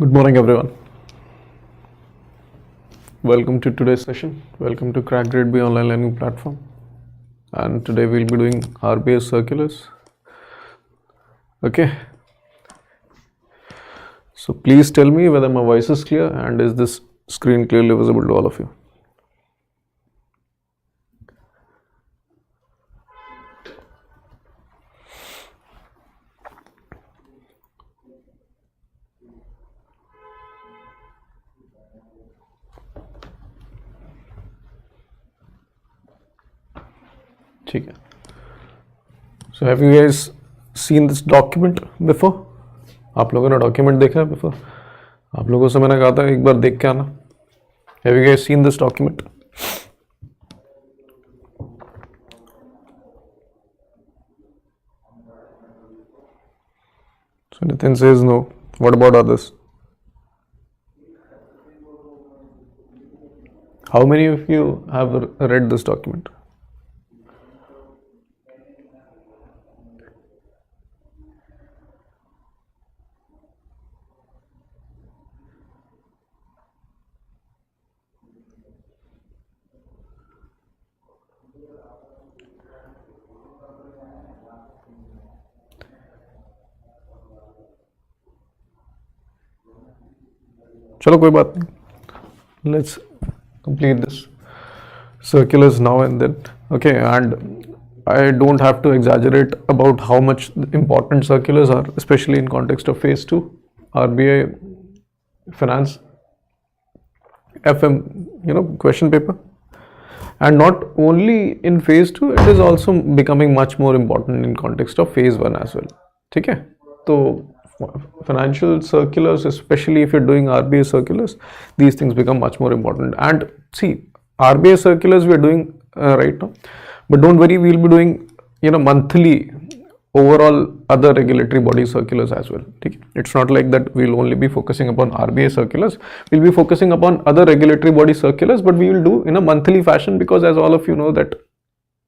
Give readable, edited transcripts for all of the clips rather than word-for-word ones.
Good morning, everyone. Welcome to today's session. Welcome to Crack Grade B online learning platform. And today we'll be doing RBI Circulars. Okay. So please tell me whether my voice is clear and is this screen clearly visible to all of you. So have you guys seen this document before? आप लोगों ने document देखा है before? आप लोगों से मैंने कहा था एक बार देख के आना. Have you guys seen this document? So Nitin says no. What about others? How many of you have read this document? चलो कोई बात नहीं. Let's complete this circulars now and then. Okay, and I don't have to exaggerate about how much important circulars are, especially in context of phase 2 RBI finance FM question paper. And not only in phase 2, it is also becoming much more important in context of phase 1 as well. ठीक है? तो financial circulars, especially if you're doing RBI circulars, these things become much more important. And see, RBI circulars we are doing right now, but don't worry, we'll be doing monthly overall other regulatory body circulars as well. Okay? It's not like that we'll only be focusing upon RBI circulars. We'll be focusing upon other regulatory body circulars, but we will do in a monthly fashion, because as all of you know that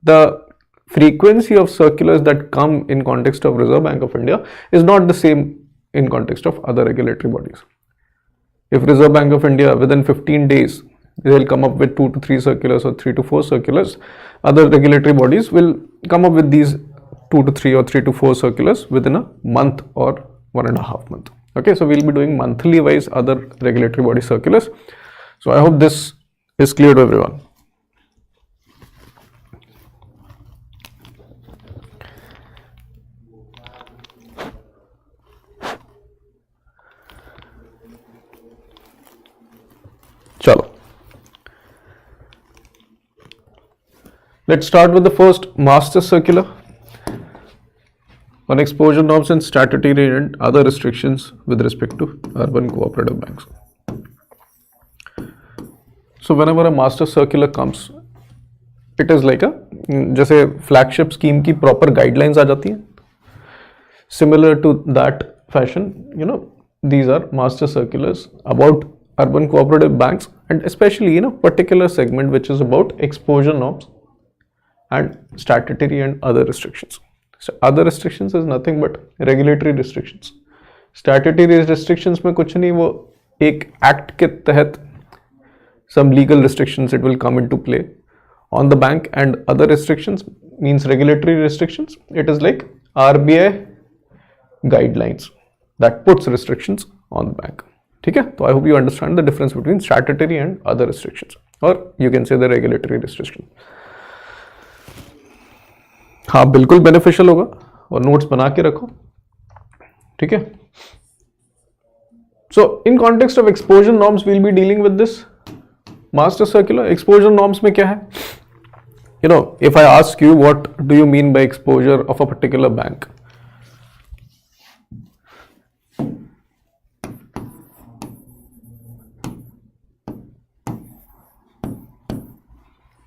the frequency of circulars that come in context of Reserve Bank of India is not the same in context of other regulatory bodies. If Reserve Bank of India within 15 days they'll come up with 2 to 3 circulars or 3 to 4 circulars, other regulatory bodies will come up with these 2 to 3 or 3 to 4 circulars within a month or 1.5 months. Okay, so we'll be doing monthly wise other regulatory body circulars. So I hope this is clear to everyone. Chalo. Let's start with the first master circular on exposure norms and statutory and other restrictions with respect to urban cooperative banks. So whenever a master circular comes, it is like जैसे flagship scheme की proper guidelines आ जाती हैं. Similar to that fashion, these are master circulars about urban cooperative banks, and especially in a particular segment which is about exposure norms and statutory and other restrictions. So other restrictions is nothing but regulatory restrictions. Statutory restrictions में कुछ नहीं, वो एक act के तहत some legal restrictions it will come into play on the bank, and other restrictions means regulatory restrictions. It is like RBI guidelines that puts restrictions on the bank. ठीक है? तो I hope you understand the difference between statutory and other restrictions, or you can say the regulatory restriction. हाँ, बिल्कुल beneficial होगा और notes बना के रखो. ठीक है? So in context of exposure norms, we'll be dealing with this master circular. Exposure norms में क्या है? If I ask you what do you mean by exposure of a particular bank?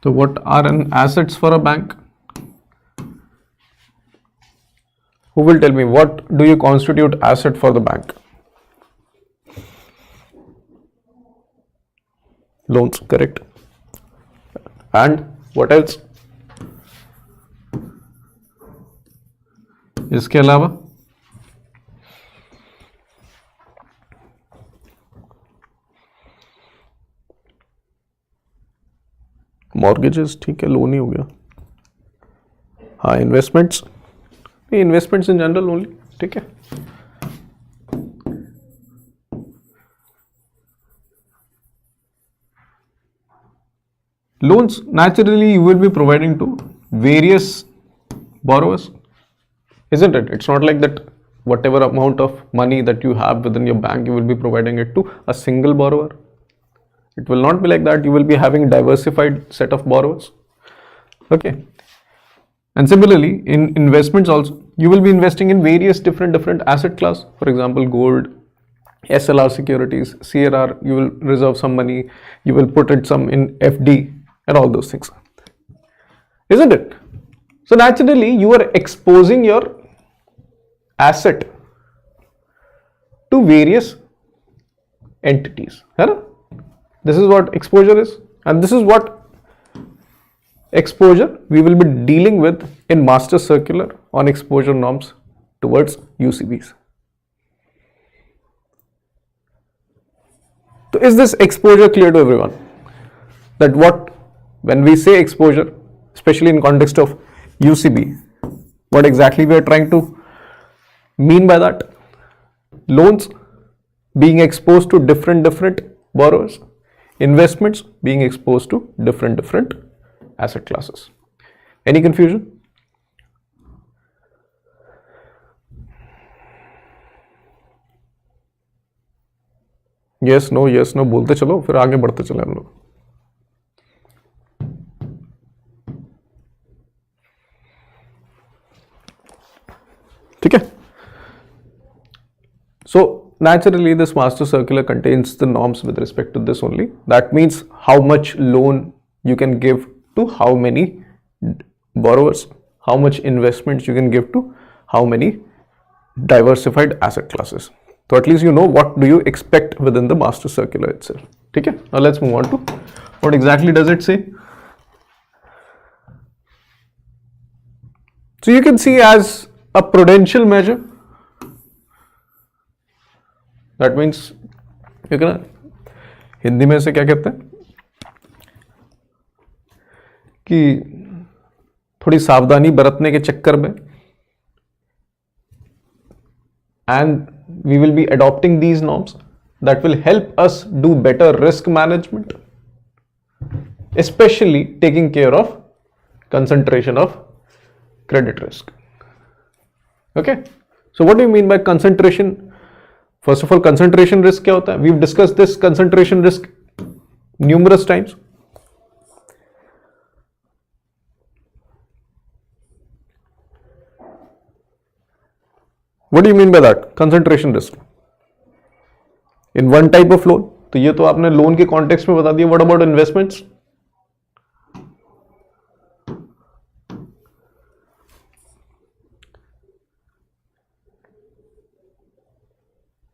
So what are an assets for a bank? Who will tell me what do you constitute asset for the bank? Loans, correct. And what else? इसके अलावा mortgages, ठीक है, loan ही हो गया. हाँ, investments in general only, ठीक है. Loans, naturally you will be providing to various borrowers, isn't it? It's not like that whatever amount of money that you have within your bank, you will be providing it to a single borrower. It will not be like that. You will be having diversified set of borrowers. Okay. And similarly, in investments also, you will be investing in various different asset class. For example, gold, SLR securities, CRR, you will reserve some money, you will put it some in FD and all those things. Isn't it? So naturally, you are exposing your asset to various entities. Right? This is what exposure is, and this is what exposure we will be dealing with in Master Circular on exposure norms towards UCBs. So is this exposure clear to everyone? That when we say exposure, especially in context of UCB, what exactly we are trying to mean by that? Loans being exposed to different borrowers, investments being exposed to different asset classes. Any confusion? Yes, no बोलते चलो, फिर आगे बढ़ते चले हम लोग. ठीक है. So naturally, this master circular contains the norms with respect to this only. That means how much loan you can give to how many borrowers, how much investments you can give to how many diversified asset classes. So at least you know what do you expect within the master circular itself. Okay, now let's move on to what exactly does it say. So you can see as a prudential measure, that means you can Hindi में से क्या कहते हैं कि थोड़ी सावधानी बरतने के चक्कर में, and we will be adopting these norms that will help us do better risk management, especially taking care of concentration of credit risk. Okay, so what do you mean by concentration? First of all, concentration risk क्या होता है? We've discussed this concentration risk numerous times. What do you mean by that? Concentration risk in one type of loan. तो ये तो आपने loan के context में बता दिया. What about investments?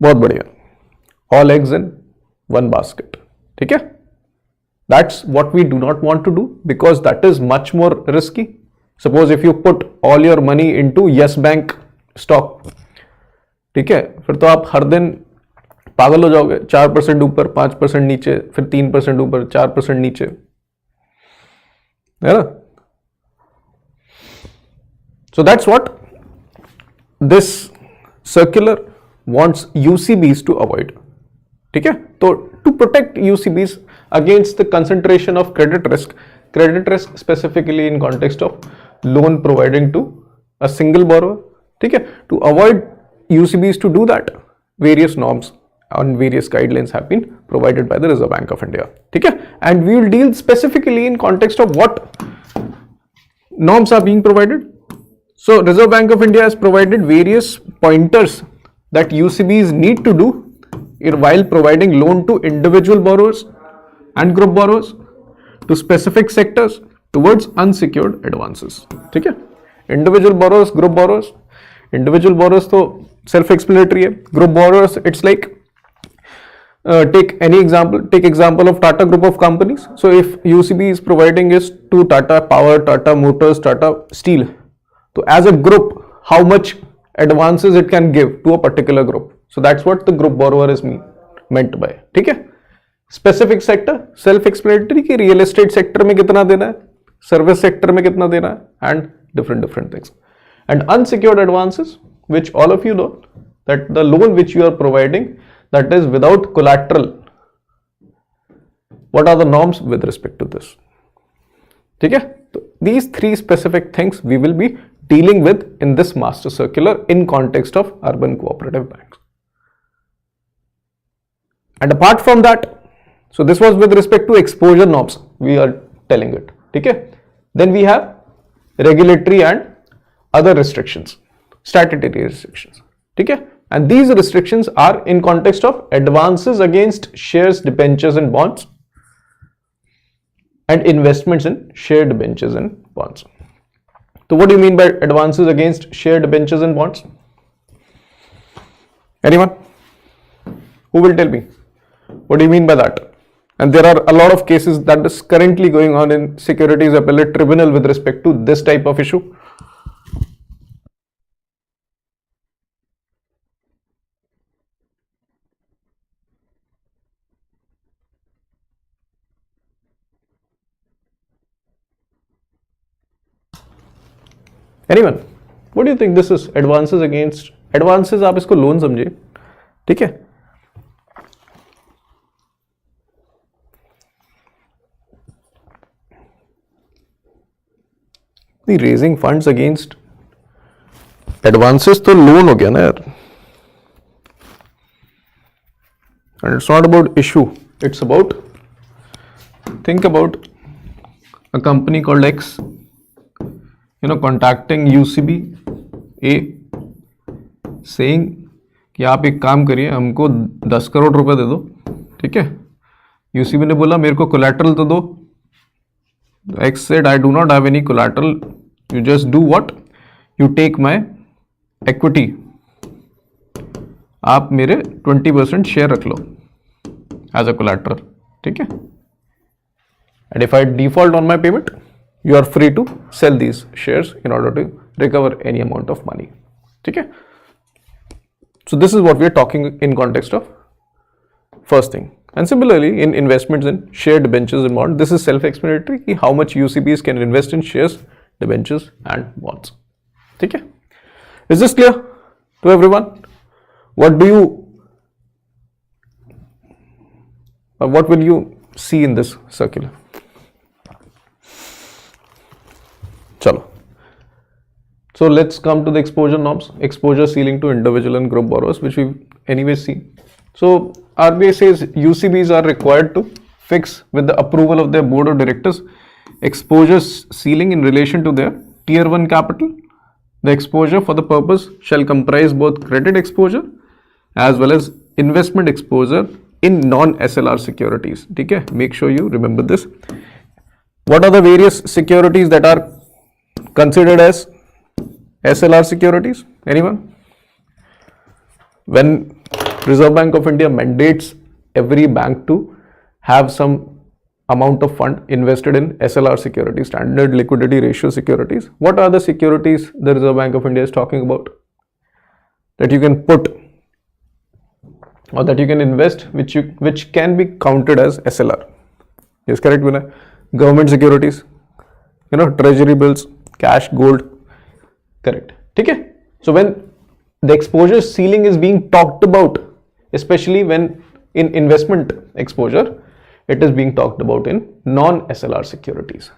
बहुत बढ़िया. All eggs in one basket. ठीक है? That's what we do not want to do because that is much more risky. Suppose if you put all your money into Yes Bank stock, ठीक है, फिर तो आप हर दिन पागल हो जाओगे. 4% ऊपर, 5% नीचे, फिर 3% ऊपर, 4% नीचे, है ना? So that's what this circular wants UCBs to avoid. ठीक है? तो to protect UCBs against the concentration of credit risk specifically in context of loan providing to a single borrower. ठीक है? To avoid UCBs to do that, various norms and various guidelines have been provided by the Reserve Bank of India. ठीक है? And we will deal specifically in context of what norms are being provided. So Reserve Bank of India has provided various pointers that UCBs need to do while providing loan to individual borrowers and group borrowers to specific sectors towards unsecured advances. ठीक है? Individual borrowers, group borrowers. Individual borrowers तो self-explanatory है. Group borrowers, it's like take example of Tata Group of companies. So if UCB is providing is to Tata Power, Tata Motors, Tata Steel, so as a group, how much advances it can give to a particular group. So that's what the group borrower is meant by. ठीक है? Specific sector self explanatory कि real estate sector में कितना देना है, service sector में कितना देना है, and different things. And unsecured advances which all of you know that the loan which you are providing that is without collateral, what are the norms with respect to this? ठीक है, तो these three specific things we will be dealing with in this master circular in context of urban cooperative banks. And apart from that, so this was with respect to exposure norms we are telling it. ठीक है, then we have regulatory and other restrictions, statutory restrictions. ठीक है, and these restrictions are in context of advances against shares, debentures and bonds and investments in share, debentures and bonds. So what do you mean by advances against share, debentures and bonds? Anyone who will tell me what do you mean by that? And there are a lot of cases that is currently going on in Securities Appellate Tribunal with respect to this type of issue. Anyone, what do you think this is? Advances against, advances आप इसको loan समझिए, ठीक है. The raising funds against advances तो loan हो गया ना यार. And it's not about issue, it's about, think about a company called X, contacting UCB A saying कि आप एक काम करिए, हमको 10 करोड़ रुपए दे दो. ठीक है, UCB ने बोला मेरे को कोलैटरल तो दो. X said I do not have any collateral, you just do what, you take my equity, आप मेरे 20% शेयर रख लो एज अ कोलैटरल. ठीक है, and if I default on my payment, you are free to sell these shares in order to recover any amount of money. ठीक है, so this is what we are talking in context of first thing. And similarly in investments in share, debentures and bonds, this is self-explanatory कि how much UCBs can invest in shares, debentures and bonds. ठीक है, is this clear to everyone? What do you what will you see in this circular? Chalo. So let's come to the exposure norms, exposure ceiling to individual and group borrowers, which we anyway see. So RBI says UCBs are required to fix with the approval of their board of directors exposure ceiling in relation to their tier 1 capital. The exposure for the purpose shall comprise both credit exposure as well as investment exposure in non-SLR securities. Okay, make sure you remember this. What are the various securities that are considered as SLR securities? Anyone? When Reserve Bank of India mandates every bank to have some amount of fund invested in SLR securities, standard liquidity ratio securities, what are the securities the Reserve Bank of India is talking about that you can put or that you can invest, which can be counted as SLR? Yes, correct, Vinay. Government securities, treasury bills, cash, gold. Correct. Okay. So when the exposure ceiling is being talked about, especially when in investment exposure, it is being talked about in non-SLR securities.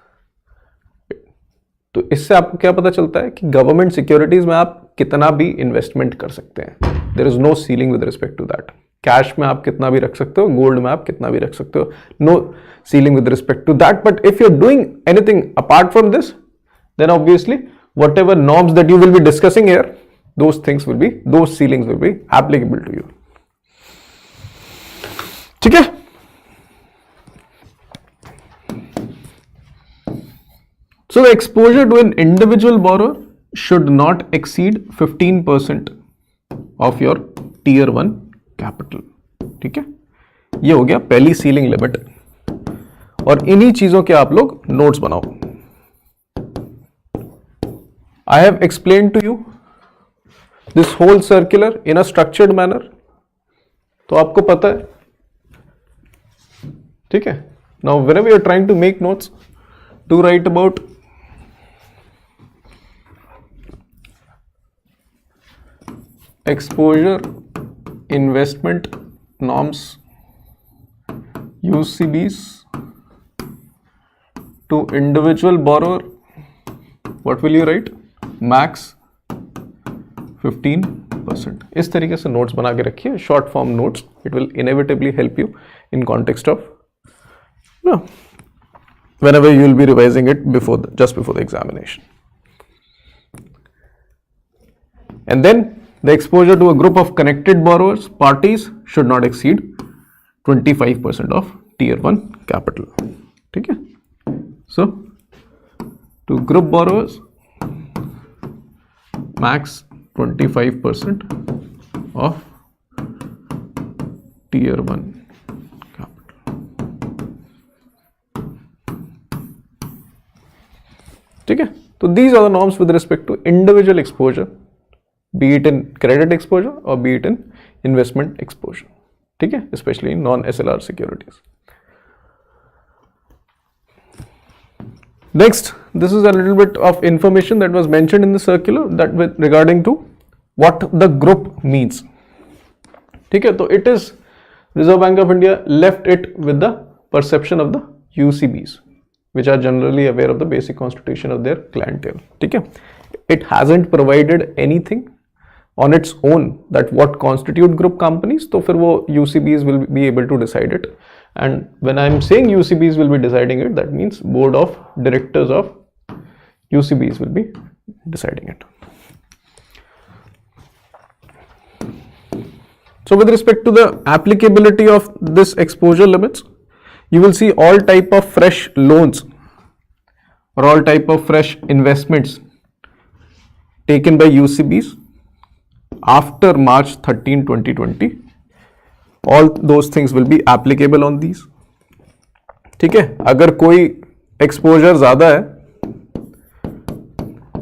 तो इससे आपको क्या पता चलता है कि government securities में आप कितना भी इन्वेस्टमेंट कर सकते हैं. There is no ceiling with respect to that. Cash में आप कितना भी रख सकते हो, गोल्ड में आप कितना भी रख सकते हो, no ceiling with respect to that. But if you are doing anything apart from this, then obviously whatever norms that you will be discussing here, those ceilings will be applicable to you. ठीक है, so the exposure to an individual borrower should not exceed 15% of your tier 1 capital. ठीक है, ये हो गया पहली ceiling limit. और इन्हीं चीजों के आप लोग नोट्स बनाओ. I have explained to you this whole circular in a structured manner. तो आपको पता है ठीक है. Now whenever you are trying to make notes, do write about exposure investment norms, UCBs to individual borrower. What will you write? Max 15%. इस तरीके से notes बना के रखिए, short form notes. It will inevitably help you in context of whenever you will be revising it just before the examination. And then the exposure to a group of connected borrowers parties should not exceed 25% of tier 1 capital. ठीक है. So to group borrowers, max 25% of tier 1 capital. ठीक है. So these are the norms with respect to individual exposure, be it in credit exposure or be it in investment exposure. ठीक है, especially in non-SLR securities. Next, this is a little bit of information that was mentioned in the circular that with regarding to what the group means. ठीक है, तो it is Reserve Bank of India left it with the perception of the UCBs, which are generally aware of the basic constitution of their clientele. ठीक है, it hasn't provided anything on its own that what constitute group companies. तो फिर वो UCBs will be able to decide it. And when I'm saying UCBs will be deciding it, that means board of directors of UCBs will be deciding it. So with respect to the applicability of this exposure limits, you will see all type of fresh loans or all type of fresh investments taken by UCBs after March 13, 2020. All those things will be applicable on these. ठीक है, अगर कोई exposure ज़्यादा है,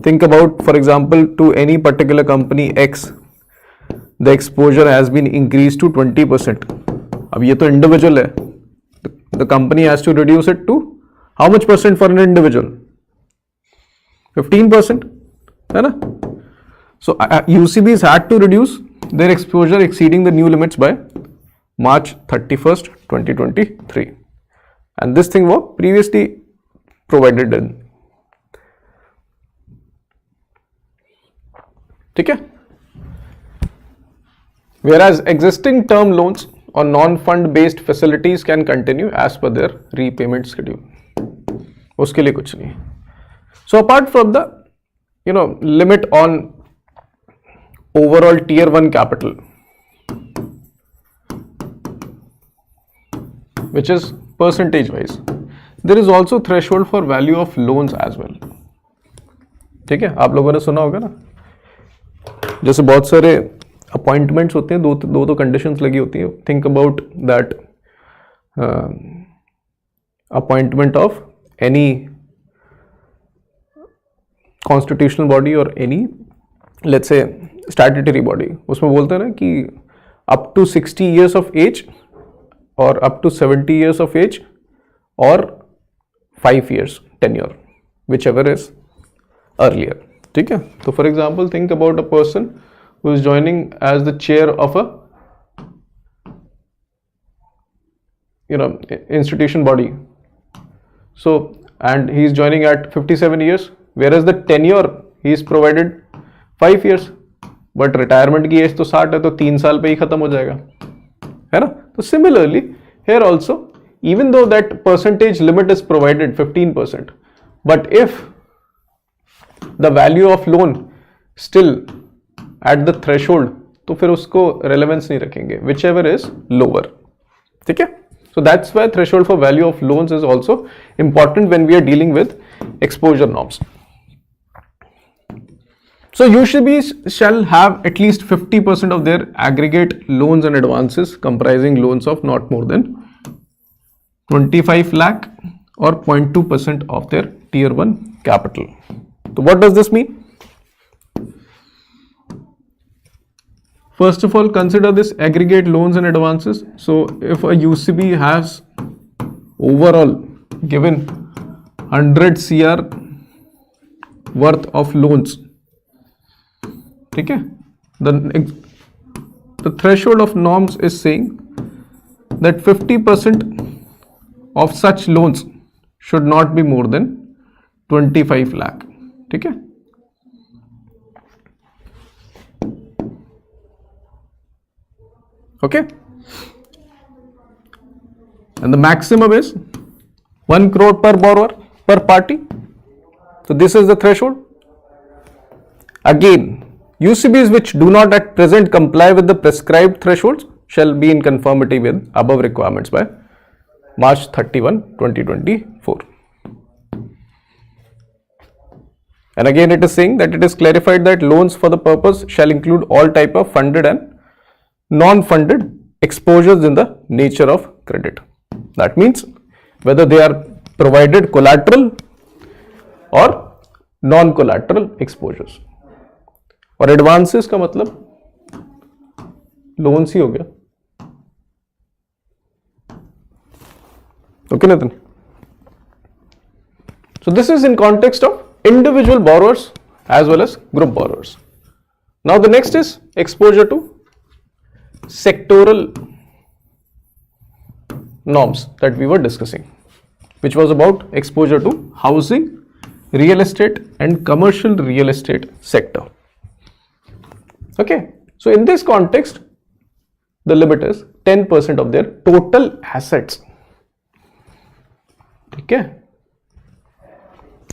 think about for example to any particular company X, the exposure has been increased to 20%. अब ये तो individual है, the company has to reduce it to how much percent for an individual? 15%, है ना? So UCBs had to reduce their exposure exceeding the new limits by March 31st, 2023, and this thing was previously provided in. ठीक है. Whereas existing term loans or non-fund based facilities can continue as per their repayment schedule. उसके लिए कुछ नहीं. So apart from the limit on overall tier 1 capital, which is percentage wise, there is also threshold for value of loans as well. ठीक है, आप लोगों ने सुना होगा ना, जैसे बहुत सारे अपॉइंटमेंट्स होते हैं, दो कंडीशंस लगी होती है. Think about that appointment of any constitutional body और any let's say statutory body. उसमें बोलते हैं ना कि up to 60 years of age or up to 70 years of age or 5 years tenure, whichever is earlier. ठीक है. तो for example, think about a person who is joining as the chair of a institution body. So and he is joining at 57 years, whereas the tenure he is provided 5 years, but retirement की as तो 60 है, तो 3 साल पे ही खत्म हो जाएगा, है ना? तो similarly here also, even though that percentage limit is provided 15%, but if the value of loan still at the threshold, तो फिर उसको relevance नहीं रखेंगे, whichever is lower. ठीक है. So that's why threshold for value of loans is also important when we are dealing with exposure norms. So UCBs shall have at least 50% of their aggregate loans and advances comprising loans of not more than 25 lakh or 0.2% of their tier 1 capital. So what does this mean? First of all, consider this aggregate loans and advances. So if a UCB has overall given 100 CR worth of loans, okay, the threshold of norms is saying that 50% of such loans should not be more than 25 lakh, okay. Okay, and the maximum is 1 crore per borrower per party. So this is the threshold. Again, UCBs which do not at present comply with the prescribed thresholds shall be in conformity with above requirements by March 31, 2024. And again it is saying that it is clarified that loans for the purpose shall include all type of funded and non-funded exposures in the nature of credit. That means whether they are provided collateral or non-collateral exposures. और advances का मतलब loans ही हो गया, okay Nathan? So this is in context of individual borrowers as well as group borrowers. Now the next is exposure to sectoral norms that we were discussing, which was about exposure to housing, real estate and commercial real estate sector. Okay, so in this context the limit is 10% of their total assets. Okay,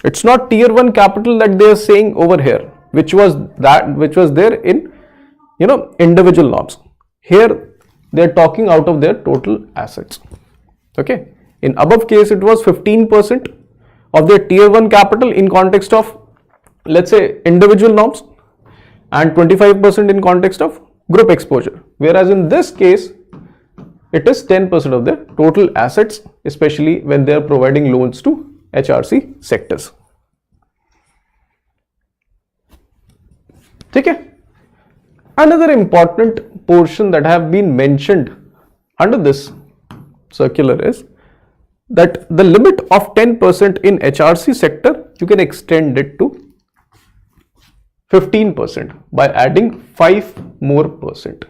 it's not tier 1 capital that they are saying over here, which was there in individual norms. Here they are talking out of their total assets. Okay, in above case it was 15% of their tier 1 capital in context of, let's say, individual norms, and 25% in context of group exposure, whereas in this case it is 10% of their total assets, especially when they are providing loans to HRC sectors. Okay, another important portion that have been mentioned under this circular is that the limit of 10% in HRC sector, you can extend it to 15% by adding 5 more percent.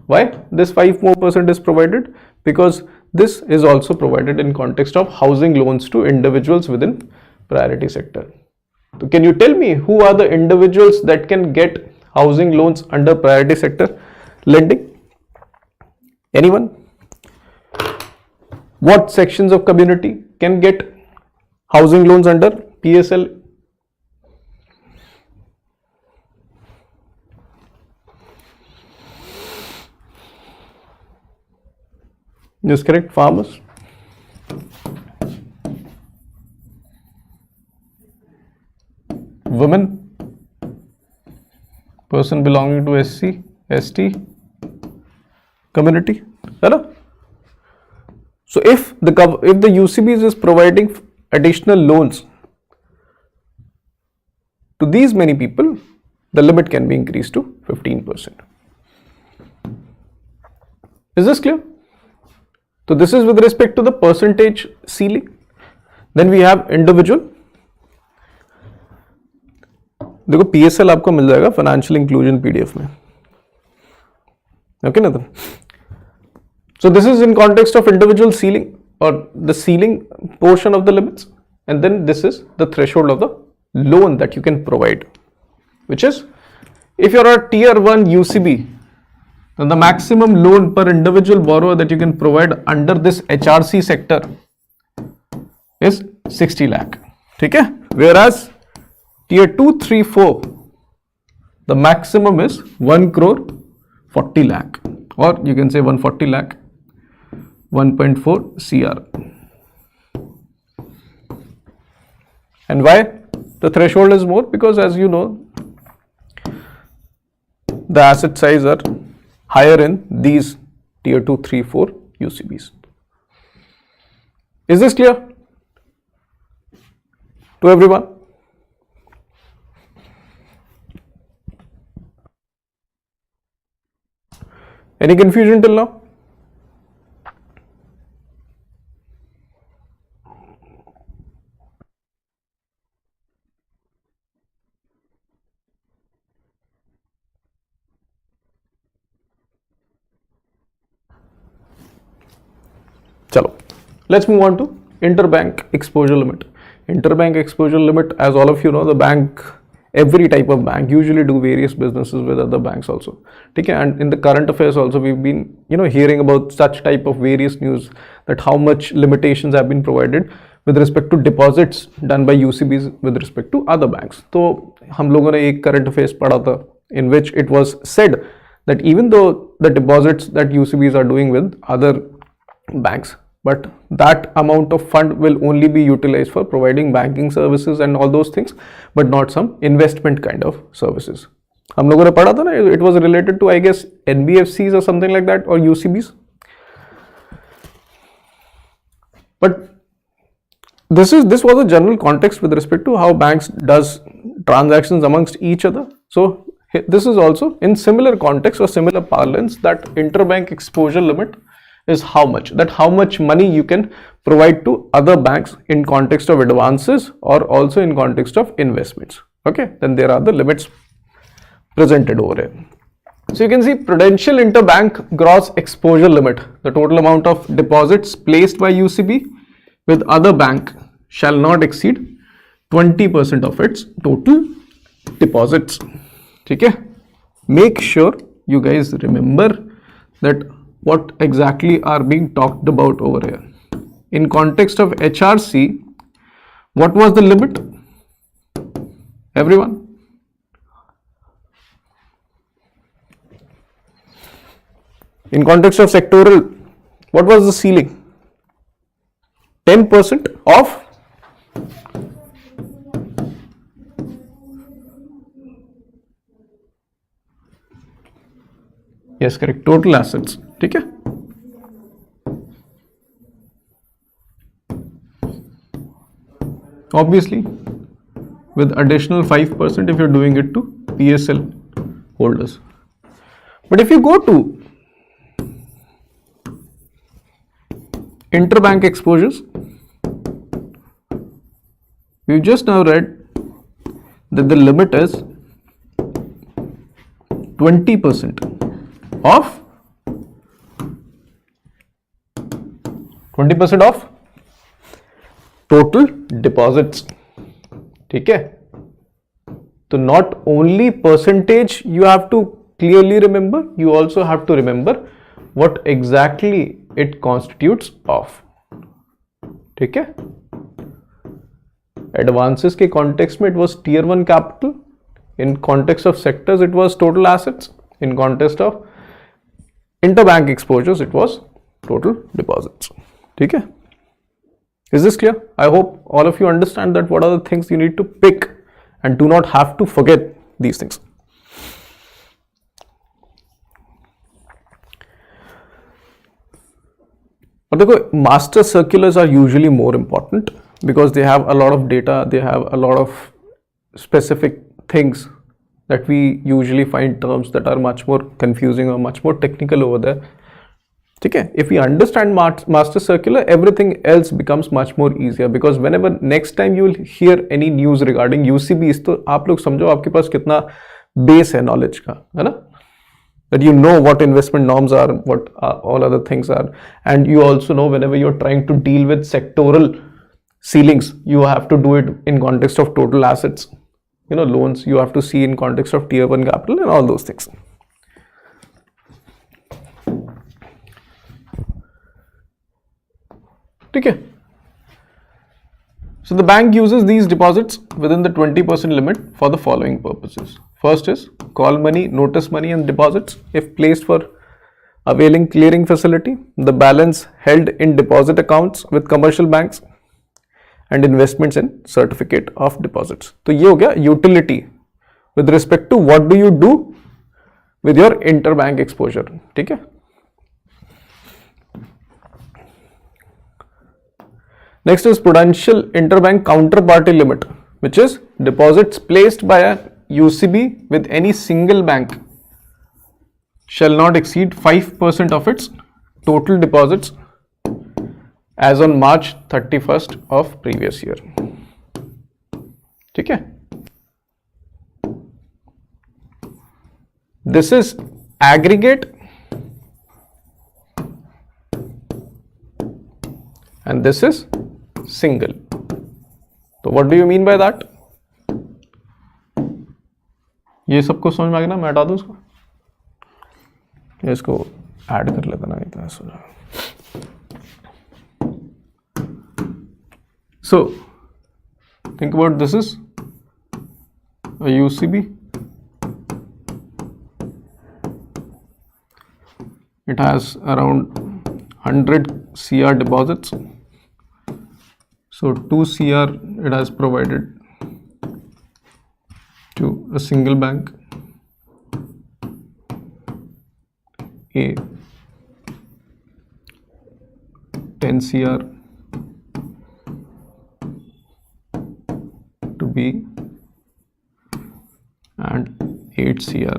Why this 5 more percent is provided? Because this is also provided in context of housing loans to individuals within priority sector. So can you tell me who are the individuals that can get housing loans under priority sector lending? Anyone? What sections of community can get housing loans under PSL? Yes, correct. Farmers. Women. Person belonging to SC, ST community. Hello? So if the UCBs is providing additional loans to these many people, the limit can be increased to 15%. Is this clear? So this is with respect to the percentage ceiling. Then we have individual. देखो PSL आपको मिल जाएगा financial inclusion PDF में. Okay, Nathan? So this is in context of individual ceiling or the ceiling portion of the limits, and then this is the threshold of the loan that you can provide, which is if you're a tier 1 UCB, then the maximum loan per individual borrower that you can provide under this HRC sector is 60 lakh. Okay? Whereas tier 2, 3, 4, the maximum is 1 crore 40 lakh, or you can say 140 lakh, 1.4 CR. And why the threshold is more? Because as you know, the asset size are higher in these tier 2, 3, 4 UCBs. Is this clear to everyone? Any confusion till now? चलो, let's move on to interbank exposure limit. Interbank exposure limit, as all of you know, the bank, every type of bank usually do various businesses with other banks also. Okay, and in the current affairs also we've been hearing about such type of various news that how much limitations have been provided with respect to deposits done by UCBs with respect to other banks. तो हम लोगों ने एक current affairs पढ़ा था in which it was said that even though the deposits that UCBs are doing with other banks, but that amount of fund will only be utilized for providing banking services and all those things, but not some investment kind of services. हम लोगों ने पढ़ा था ना, it was related to I guess NBFCs or something like that, or UCBs. But this was a general context with respect to how banks does transactions amongst each other. So this is also in similar context or similar parlance that interbank exposure limit is how much money you can provide to other banks in context of advances or also in context of investments. Okay, then there are the limits presented over here. So you can see prudential interbank gross exposure limit, the total amount of deposits placed by UCB with other bank shall not exceed 20% of its total deposits. Okay, make sure you guys remember that what exactly are being talked about over here. In context of HRC, what was the limit? Everyone? In context of sectoral, what was the ceiling? 10% of yes, correct, total assets. ठीक है, obviously with additional 5% if you're doing it to PSL holders. But if you go to interbank exposures, we've just now read that the limit is 20% of 20% of total deposits. ठीक है, तो not only percentage you have to clearly remember, you also have to remember what exactly it constitutes of. ठीक है, advances के context में it was tier 1 capital, in context of sectors it was total assets, in context of interbank exposures it was total deposits. ठीक है, is this clear? I hope all of you understand that what are the things you need to pick and do not have to forget these things. But देखो, master circulars are usually more important because they have a lot of data, they have a lot of specific things that we usually find terms that are much more confusing or much more technical over there. Okay, if we understand master circular, everything else becomes much more easier, because whenever next time you will hear any news regarding UCBs, तो आप लोग समझो आपके पास कितना base है knowledge का, है ना? That you know what investment norms are, what all other things are, and you also know whenever you're trying to deal with sectoral ceilings, you have to do it in context of total assets. You know, loans you have to see in context of tier 1 capital and all those things. Okay. So the bank uses these deposits within the 20% limit for the following purposes. First is call money, notice money and deposits if placed for availing clearing facility, the balance held in deposit accounts with commercial banks and investments in certificate of deposits. तो ये हो गया utility with respect to what do you do with your interbank exposure. ठीक है. Next is prudential interbank counterparty limit, which is deposits placed by a UCB with any single bank shall not exceed 5% of its total deposits as on March 31st of previous year. ठीक है. This is aggregate and this is single. तो what do you mean by that? ये सबको समझ में आ गया ना? मैं हटा दूं इसको, इसको ऐड कर लेता ना, इतना सुना. So think about this is a UCB. It has around 100 CR deposits. So 2 CR it has provided to a single bank A, 10 CR to B, and 8 CR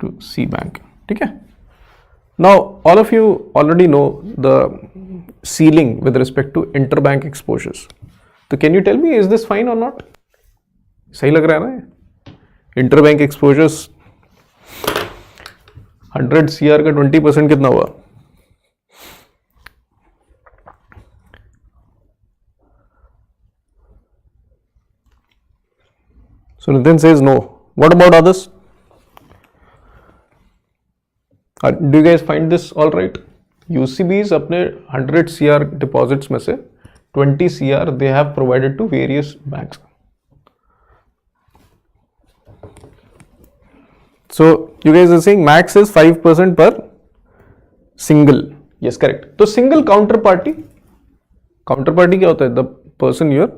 to C bank. ठीक है? Now all of you already know the ceiling with respect to interbank exposures. So can you tell me, is this fine or not? सही लग रहा है ना? Interbank exposures 100 CR का 20% कितना हुआ? So Nitin says no. What about others? Do you guys find this all right? UCBs अपने 100 CR deposits में से 20 CR they have provided to various banks. So you guys are saying max is 5% per single. Yes, correct. तो single counterparty क्या होता है? The person here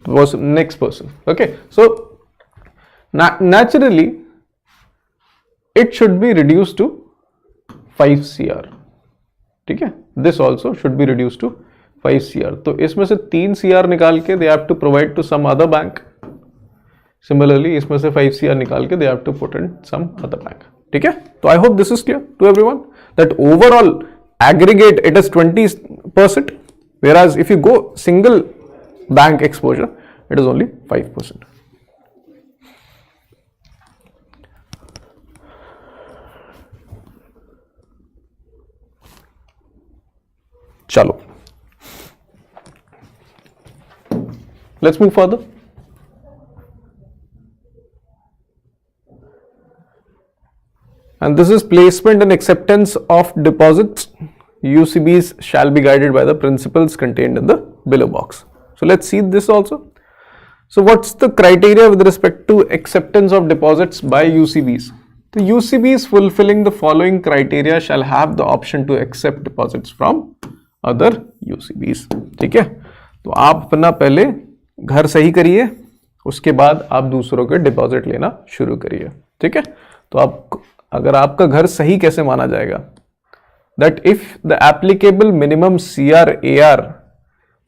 was next person. Okay. So naturally it should be reduced to 5 CR. ठीक है? This also should be reduced to 5 CR. तो इसमें से 3 CR निकाल के they have to provide to some other bank. Similarly इसमें से 5 CR निकाल के they have to put in some other bank. ठीक है? तो I hope this is clear to everyone that overall aggregate it is 20%, whereas if you go single bank exposure it is only 5%. Chalo. Let's move further. And this is placement and acceptance of deposits. UCBs shall be guided by the principles contained in the below box. So let's see this also. So what's the criteria with respect to acceptance of deposits by UCBs? The UCBs fulfilling the following criteria shall have the option to accept deposits from other UCBs. ठीक है? तो आप अपना पहले घर सही करिए, उसके बाद आप दूसरों के डिपॉजिट लेना शुरू करिए. ठीक है? तो आप अगर आपका घर सही कैसे माना जाएगा? That if the applicable minimum CRAR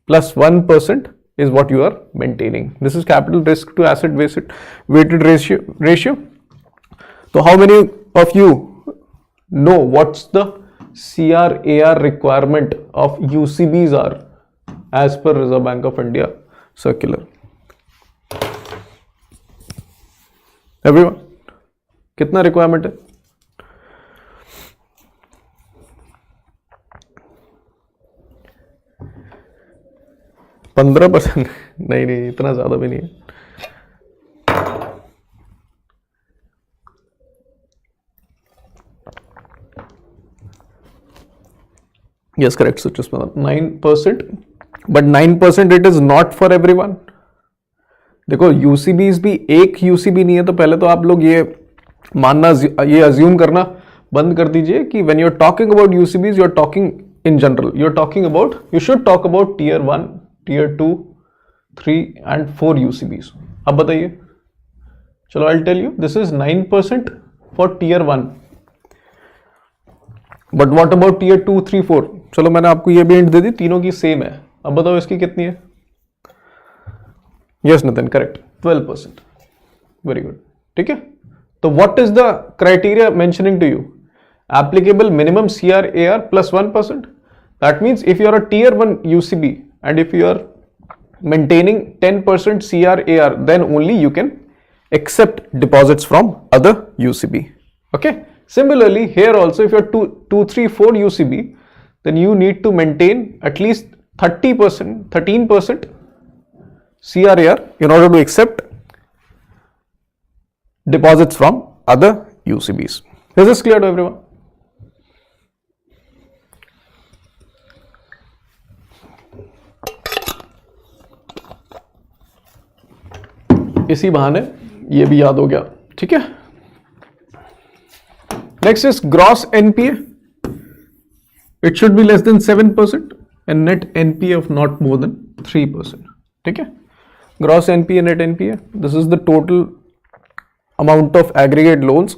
plus 1% is what you are maintaining. This is capital risk to asset weighted ratio. So how many of you know what's the CRAR requirement of UCBs are as per Reserve Bank of India circular? Everyone, कितना requirement है? 15%? नहीं, इतना ज्यादा भी नहीं है. Yes, correct. So just 9%, but 9% it is not for everyone. देखो UCBs भी एक UCB नहीं है, तो पहले तो आप लोग ये मानना, ये assume करना बंद कर दीजिए कि when you're talking about UCBs, you're talking in general. You're talking about, you should talk about tier 1, tier 2, 3 and 4 UCBs. अब बताइए. चलो, I'll tell you. This is 9% for tier 1. But what about tier 2, 3, 4? चलो मैंने आपको ये भी hint दे दी, तीनों की सेम है. अब बताओ इसकी कितनी है? Yes, Nathan, correct. 12%. Very good. ठीक है? तो what is the criteria mentioning to you? Applicable minimum CRAR plus 1%. That means if you are a tier 1 UCB and if you are maintaining 10% CRAR, then only you can accept deposits from other UCB. Okay? Similarly, here also, if you're 2, 3, 4 UCB, then you need to maintain at least 30%, 13% CRAR in order to accept deposits from other UCBs. Is this clear to everyone? इसी बहाने ये भी याद हो गया, ठीक है. Next is gross NPA. It should be less than 7% and net NPA of not more than 3%. ठीक है. Gross NPA, net NPA. This is the total amount of aggregate loans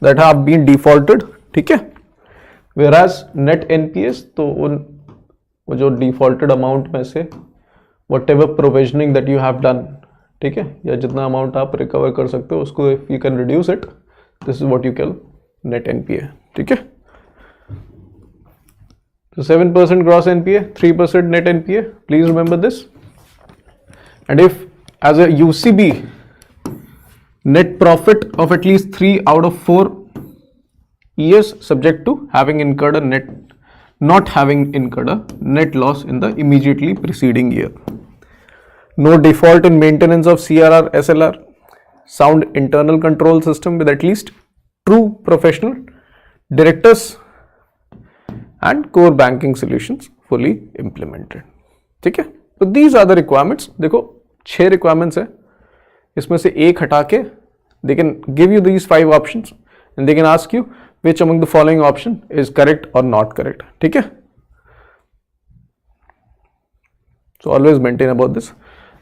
that have been defaulted. ठीक है. Whereas net NPAs तो उन वो जो defaulted amount में से whatever provisioning that you have done, ठीक है, या जितना amount आप recover कर सकते हो उसको if you can reduce it, this is what you call net NPA. ठीक है. So 7% gross NPA, 3% net NPA. Please remember this. And if as a UCB, net profit of at least 3 out of 4 years subject to having incurred a net, not having incurred a net loss in the immediately preceding year. No default in maintenance of CRR, SLR. Sound internal control system with at least true professional directors and core banking solutions fully implemented. ठीक है. तो these are the requirements. देखो 6 requirements है, इसमें से एक हटा के they can give you these 5 options and they can ask you which among the following option is correct or not correct. ठीक है. So always maintain about this.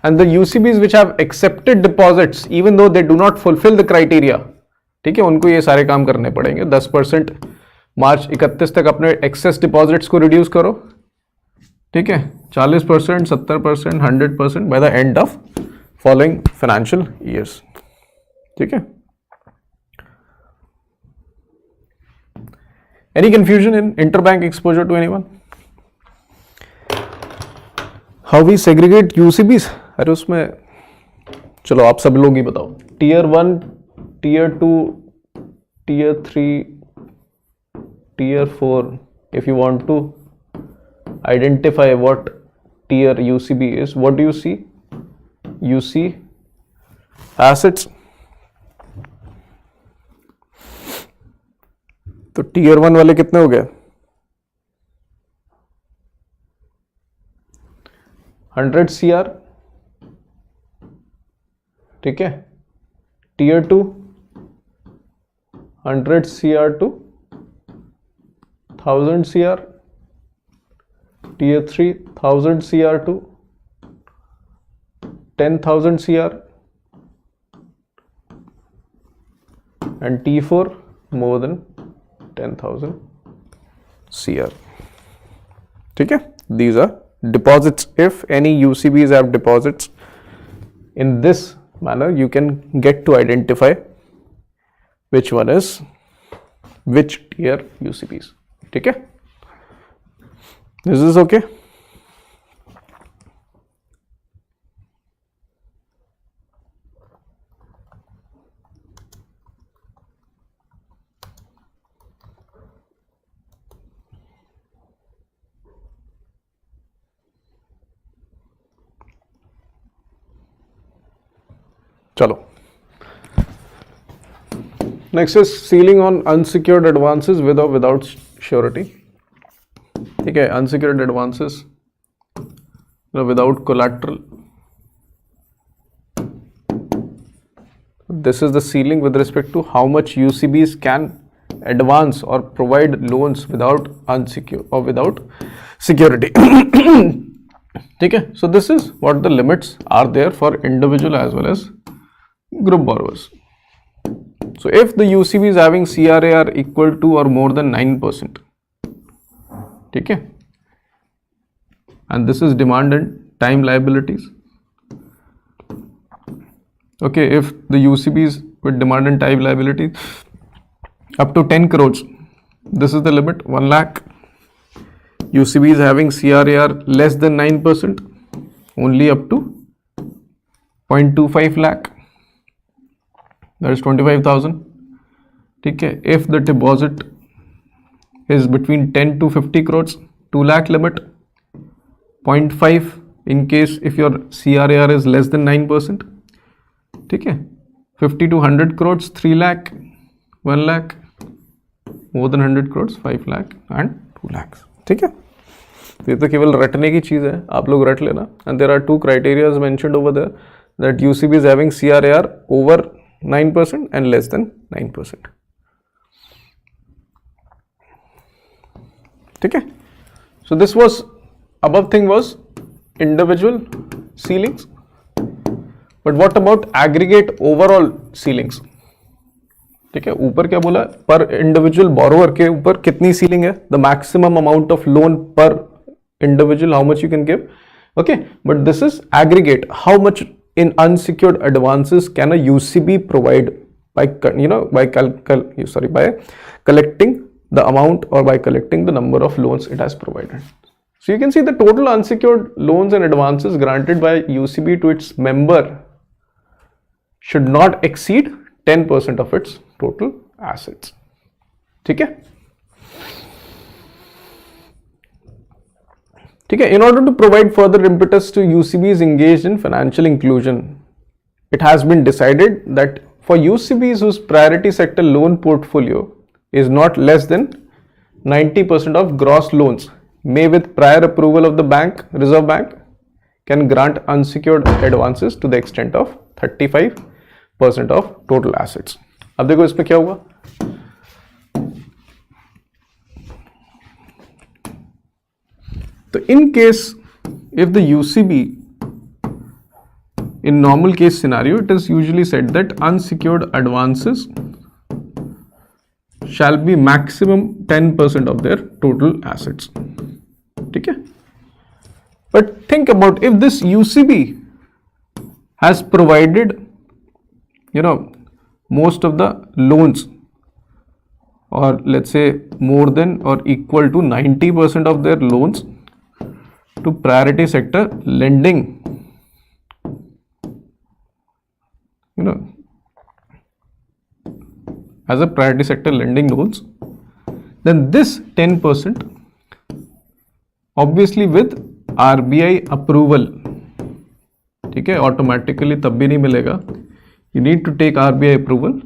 And the UCBs which have accepted deposits even though they do not fulfill the criteria, ठीक है, उनको ये सारे काम करने पड़ेंगे. 10% मार्च 31 तक अपने एक्सेस डिपॉजिट्स को रिड्यूस करो. ठीक है. 40%, 70%, 100% by the end of following financial years. ठीक है. Any confusion in interbank exposure to anyone? How we segregate UCBs? अरे उसमें चलो आप सब लोग ही बताओ. Tier 1, tier 2, tier 3, tier 4. If you want to identify what tier UCB is, what do you see? You see assets. तो tier 1 वाले कितने हो गए? 100 CR. ठीक है. tier 2 100 CR to 1000 CR. tier 3 1000 CR to 10,000 CR and T4 more than 10,000 CR. ठीक है. These are deposits. If any UCBs have deposits in this manner, you can get to identify which one is which tier UCBs. ठीक है. Is this okay? चलो. Next is ceiling on unsecured advances with or without surety. ठीक है. Unsecured advances without collateral. This is the ceiling with respect to how much UCBs can advance or provide loans without unsecured or without security. ठीक है. So this is what the limits are there for individual as well as group borrowers. So if the UCB is having CRAR equal to or more than 9%, ठीक है, and this is demand and time liabilities. Okay, if the UCBs with demand and time liabilities up to 10 crores, this is the limit, 1 lakh. UCB is having CRAR less than 9%, only up to 0.25 lakh, that is 25,000. ठीक है, if the deposit is between 10 to 50 crores, 2 lakh limit, 0.5 in case if your CRAR is less than 9%, ठीक है, 50 to 100 crores, 3 lakh, 1 lakh, more than 100 crores, 5 lakh and 2 lakhs, ठीक है. ये तो केवल रटने की चीज़ है, आप लोग रट लेना. And there are 2 criteria mentioned over there, that UCB is having CRAR over 9% and less than 9%. ठीक है. So this was, above thing was individual ceilings, but what about aggregate overall ceilings? ठीक है, ऊपर क्या बोला, पर इंडिविजुअल बोरोवर के ऊपर कितनी सीलिंग है, the maximum amount of loan पर individual, how much you can give. Okay, but this is aggregate. How much in unsecured advances can a UCB provide by by collecting the amount or by collecting the number of loans it has provided. So you can see the total unsecured loans and advances granted by UCB to its member should not exceed 10% of its total assets. ठीक है. ठीक है, in order to provide further impetus to UCBs engaged in financial inclusion, it has been decided that for UCBs whose priority sector loan portfolio is not less than 90% of gross loans, may with prior approval of the bank, Reserve Bank, can grant unsecured advances to the extent of 35% of total assets. अब देखो इसमें क्या हुआ, so in case if the UCB, in normal case scenario, it is usually said that unsecured advances shall be maximum 10% of their total assets. ठीक है, but think about if this UCB has provided most of the loans, or let's say more than or equal to 90% of their loans to priority sector lending, as a priority sector lending loans, then this 10% obviously with RBI approval, ठीक है, automatically तब भी नहीं मिलेगा, you need to take RBI approval,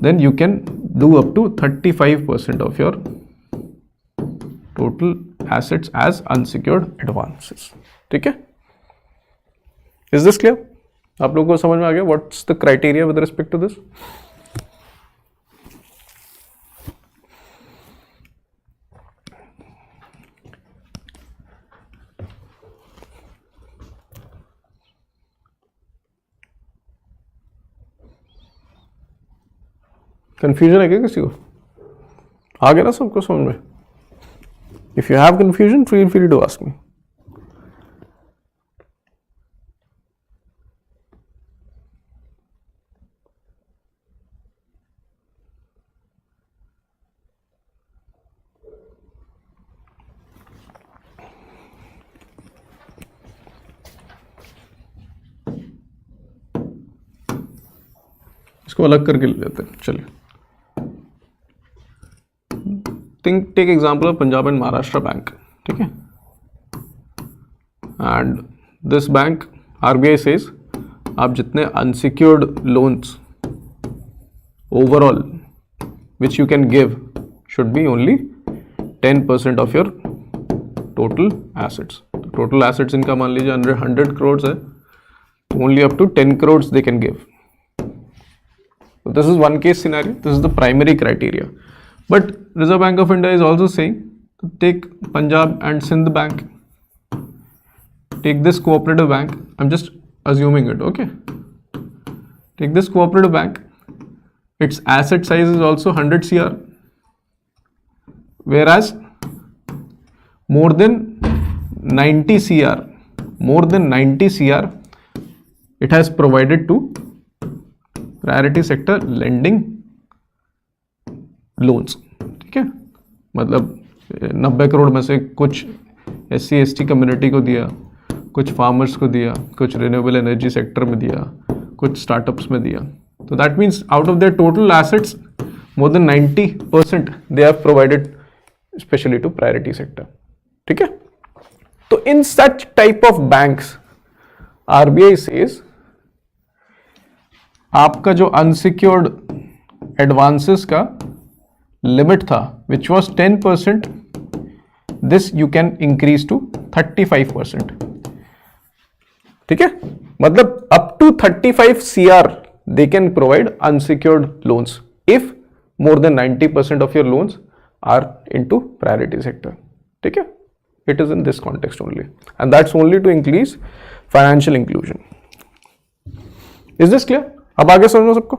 then you can do up to 35% of your total assets as unsecured advances. ठीक है, is this clear? आप लोगों को समझ में आ गया what's the criteria with respect to this? Confusion है क्या किसी को? आ गया ना सबको समझ में? If you have confusion, feel free to ask me. इसको अलग करके ले लेते हैं. चलिए, take example of Punjab and Maharashtra Bank. ठीक है, and this bank RBI says आप जितने unsecured loans overall which you can give should be only 10% of your total assets. Total assets इनका मान लीजिए 100 crores है, only up to 10 crores they can give. So this is one case scenario. This is the primary criteria. But Reserve Bank of India is also saying to take Punjab and Sindh Bank, take this cooperative bank, I'm just assuming it, okay? Take this cooperative bank, its asset size is also 100 CR, whereas more than 90 CR, it has provided to priority sector lending loans. ठीक है, मतलब 90 करोड़ में से कुछ SC ST community को दिया, कुछ farmers को दिया, कुछ रिन्यूएबल एनर्जी सेक्टर में दिया, कुछ स्टार्टअप्स में दिया. तो that means out of their total assets more than 90% they have provided especially to priority sector. ठीक है, तो in such type of banks RBI says आपका जो unsecured advances का लिमिट था which was 10%, this you can increase to 35%. ठीक है, मतलब up to 35 CR they can provide unsecured loans if more than 90% of your loans are into priority sector. ठीक है, it is in this context only, and that's only to increase financial inclusion. Is this clear? अब आगे समझो सबको.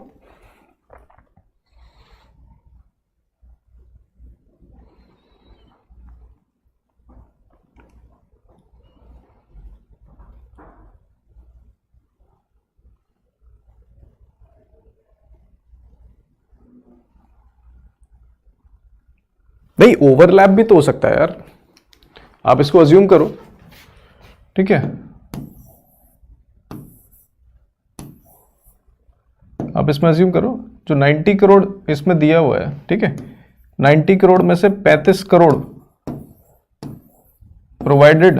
नहीं, overlap भी तो हो सकता है यार, आप इसको अज्यूम करो. ठीक है, आप इसमें अज्यूम करो जो 90 करोड़ इसमें दिया हुआ है. ठीक है, 90 करोड़ में से 35 crore provided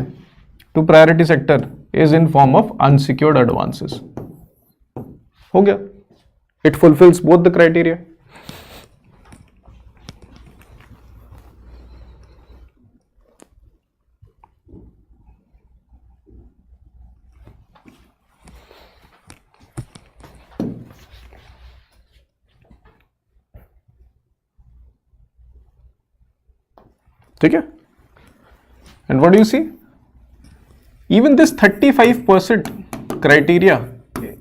to priority sector is in form of unsecured advances. हो गया, it fulfils both the criteria. ठीक है, and what do you see, even this 35% criteria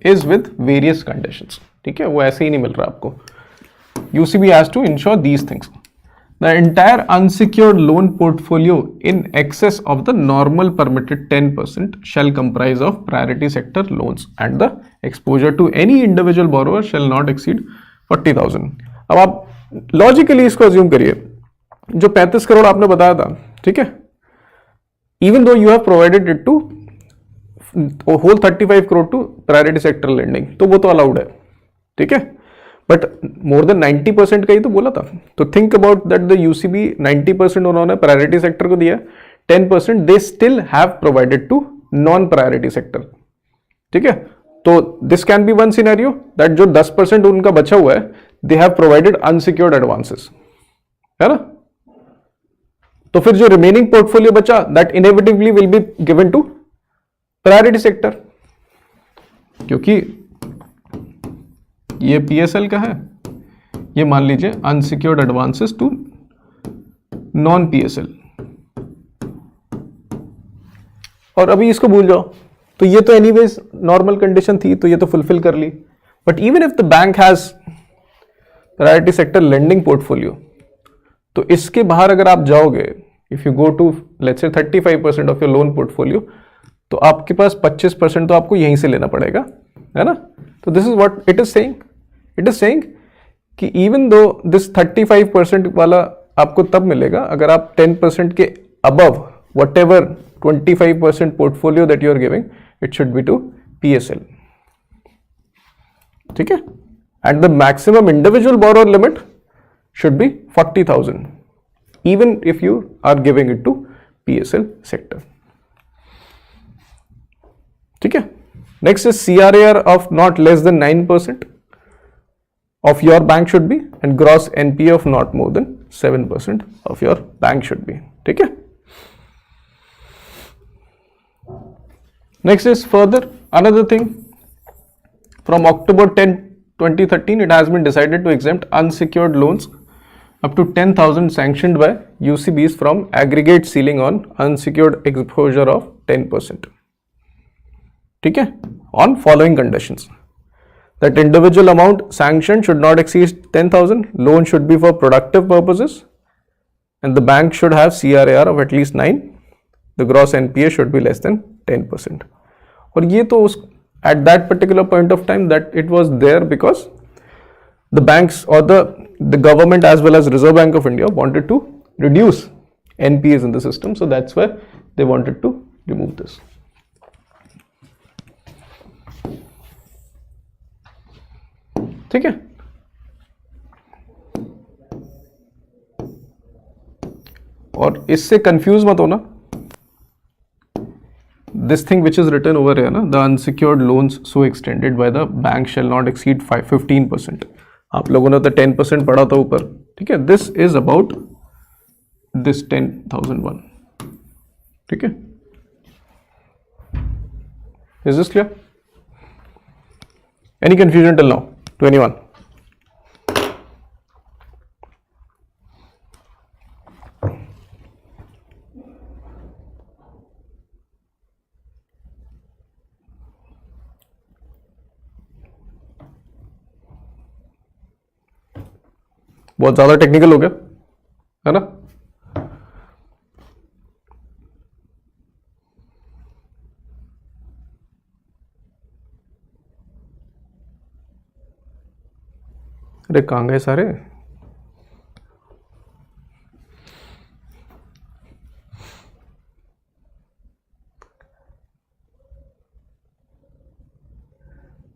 is with various conditions. ठीक है, वो ऐसे ही नहीं मिल रहा आपको. UCB has to ensure these things. The entire unsecured loan portfolio in excess of the normal permitted 10% shall comprise of priority sector loans and the exposure to any individual borrower shall not exceed 40,000. अब आप logically इसको assume करिए, जो 35 करोड़ आपने बताया था. ठीक है, even though you have provided it to whole 35 crore to priority sector lending, तो वो तो अलाउड है. ठीक है, बट मोर देन 90% का ही तो बोला था. तो think about that the UCB 90% उन्होंने प्रायोरिटी सेक्टर को दिया, 10% they still have provided to non priority sector. ठीक है, तो this can be one scenario that जो 10% उनका बचा हुआ है they have provided unsecured advances, है ना. तो फिर जो रिमेनिंग पोर्टफोलियो बचा that inevitably will be given to priority sector, क्योंकि ये पीएसएल का है, ये मान लीजिए unsecured advances to non PSL. और अभी इसको भूल जाओ, तो ये तो एनीवेज नॉर्मल कंडीशन थी, तो ये तो फुलफिल कर ली. But even if the bank has priority sector lending portfolio, तो इसके बाहर अगर आप जाओगे, if you go to let's say 35% of your loan portfolio, तो आपके पास 25% तो आपको यहीं से लेना पड़ेगा, है ना. तो this is what it is saying. It is saying कि इवन दो दिस 35% वाला आपको तब मिलेगा अगर आप 10% के above whatever 25% portfolio that you are giving, it should be to PSL. ठीक है, and the maximum individual borrower limit should be 40,000 even if you are giving it to PSL sector. ठीक है, next is CRAR of not less than 9% of your bank should be, and gross NPA of not more than 7% of your bank should be. ठीक है, next is further another thing. From October 10, 2013 it has been decided to exempt unsecured loans up to 10,000 sanctioned by UCBs from aggregate ceiling on unsecured exposure of 10%. ठीक है, on following conditions: that individual amount sanctioned should not exceed 10,000, loan should be for productive purposes, and the bank should have CRAR of at least 9, the gross NPA should be less than 10%. और ये तो at that particular point of time that it was there because the banks or the government as well as Reserve Bank of India wanted to reduce NPAs in the system, so that's why they wanted to remove this. ठीक है, और इससे confuse मत होना, this thing which is written over है ना, the unsecured loans so extended by the bank shall not exceed 15%. आप लोगों ने तो 10% पढ़ा था ऊपर, ठीक है. दिस इज अबाउट दिस 10,001, ठीक है. Is this clear? Any confusion till now to anyone? बहुत ज्यादा टेक्निकल हो गया है ना? अरे कहाँ गए सारे?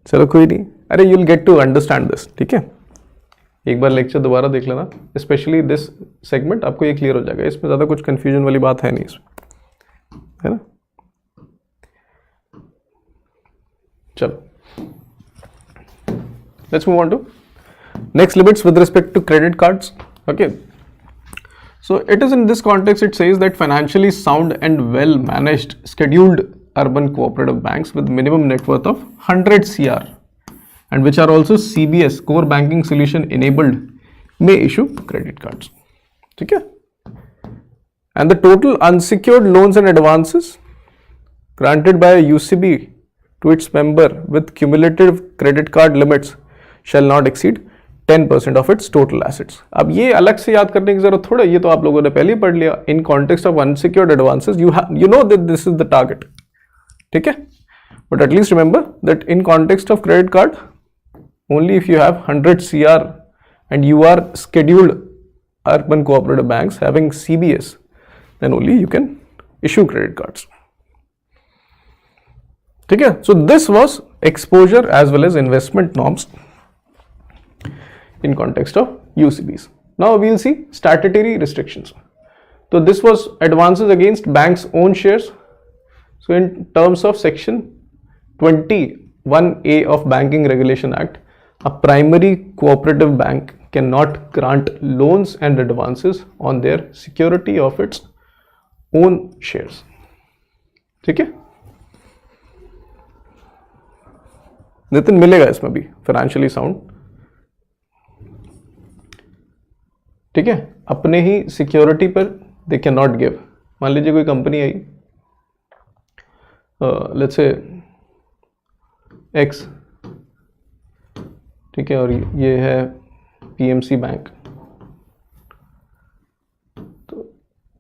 चलो कोई नहीं, अरे you will get to understand this, ठीक है. एक बार लेक्चर दोबारा देख लेना, स्पेशली दिस सेगमेंट, आपको ये क्लियर हो जाएगा. इसमें ज़्यादा कुछ कंफ्यूजन वाली बात है नहीं इसमें, है ना. चलो let's move on to next limits with respect to credit cards. Okay, so it is in this context it says that financially sound and well managed scheduled urban cooperative banks with minimum net worth of 100 CR and which are also CBS core banking solution enabled may issue credit cards. ठीक है. And the total unsecured loans and advances granted by a UCB to its member with cumulative credit card limits shall not exceed 10% of its total assets. अब ये अलग से याद करने की जरूरत थोड़ा, ये तो आप लोगों ने पहले ही पढ़ लिया. In context of unsecured advances you know that this is the target, ठीक है. But at least remember that in context of credit card, only if you have 100 CR and you are scheduled urban cooperative banks having CBS, then only you can issue credit cards. ठीक है. So this was exposure as well as investment norms in context of UCBs. Now we will see statutory restrictions. So this was advances against banks' own shares. So in terms of section 21A of Banking Regulation Act, a primary cooperative bank cannot grant loans and advances on their security of its own shares. ठीक है. नितिन मिलेगा इसमें भी financially sound, ठीक है. अपने ही security पर they can not give. मान लीजिए कोई company I, let's say x, ठीक है, और ये है पीएमसी बैंक. तो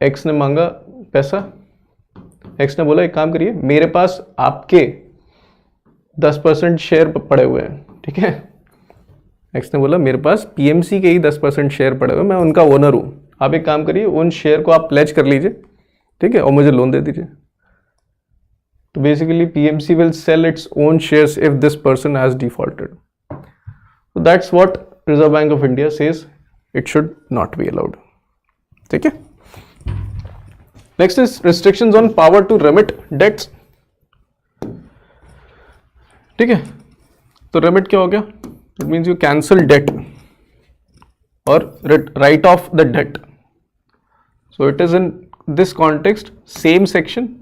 एक्स ने मांगा पैसा, एक्स ने बोला एक काम करिए, मेरे पास आपके 10% शेयर पड़े हुए हैं, ठीक है. एक्स ने बोला मेरे पास पीएमसी के ही 10% शेयर पड़े हुए, मैं उनका ओनर हूं, आप एक काम करिए उन शेयर को आप प्लेज कर लीजिए, ठीक है, और मुझे लोन दे दीजिए. तो basically PMC will sell its own shares if this person has defaulted. So that's what Reserve Bank of India says it should not be allowed. ठीक है. Next is restrictions on power to remit debts. ठीक है. तो remit क्या हो गया? It means you cancel debt or write off the debt. So it is in this context, same section.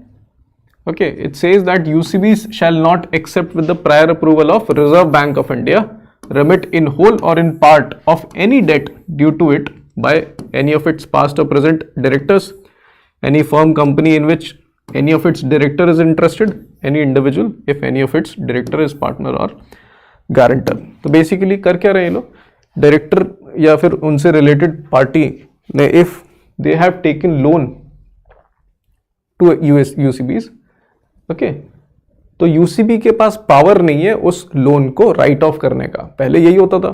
Okay, it says that UCBs shall not accept with the prior approval of Reserve Bank of India remit in whole or in part of any debt due to it by any of its past or present directors, any firm, company in which any of its director is interested, any individual if any of its director is partner or guarantor. तो basically कर क्या रहे हैं लोग, director या फिर उनसे related party ने if they have taken loan to UCBs, okay, तो यूसीबी के पास पावर नहीं है उस लोन को राइट ऑफ करने का. पहले यही होता था,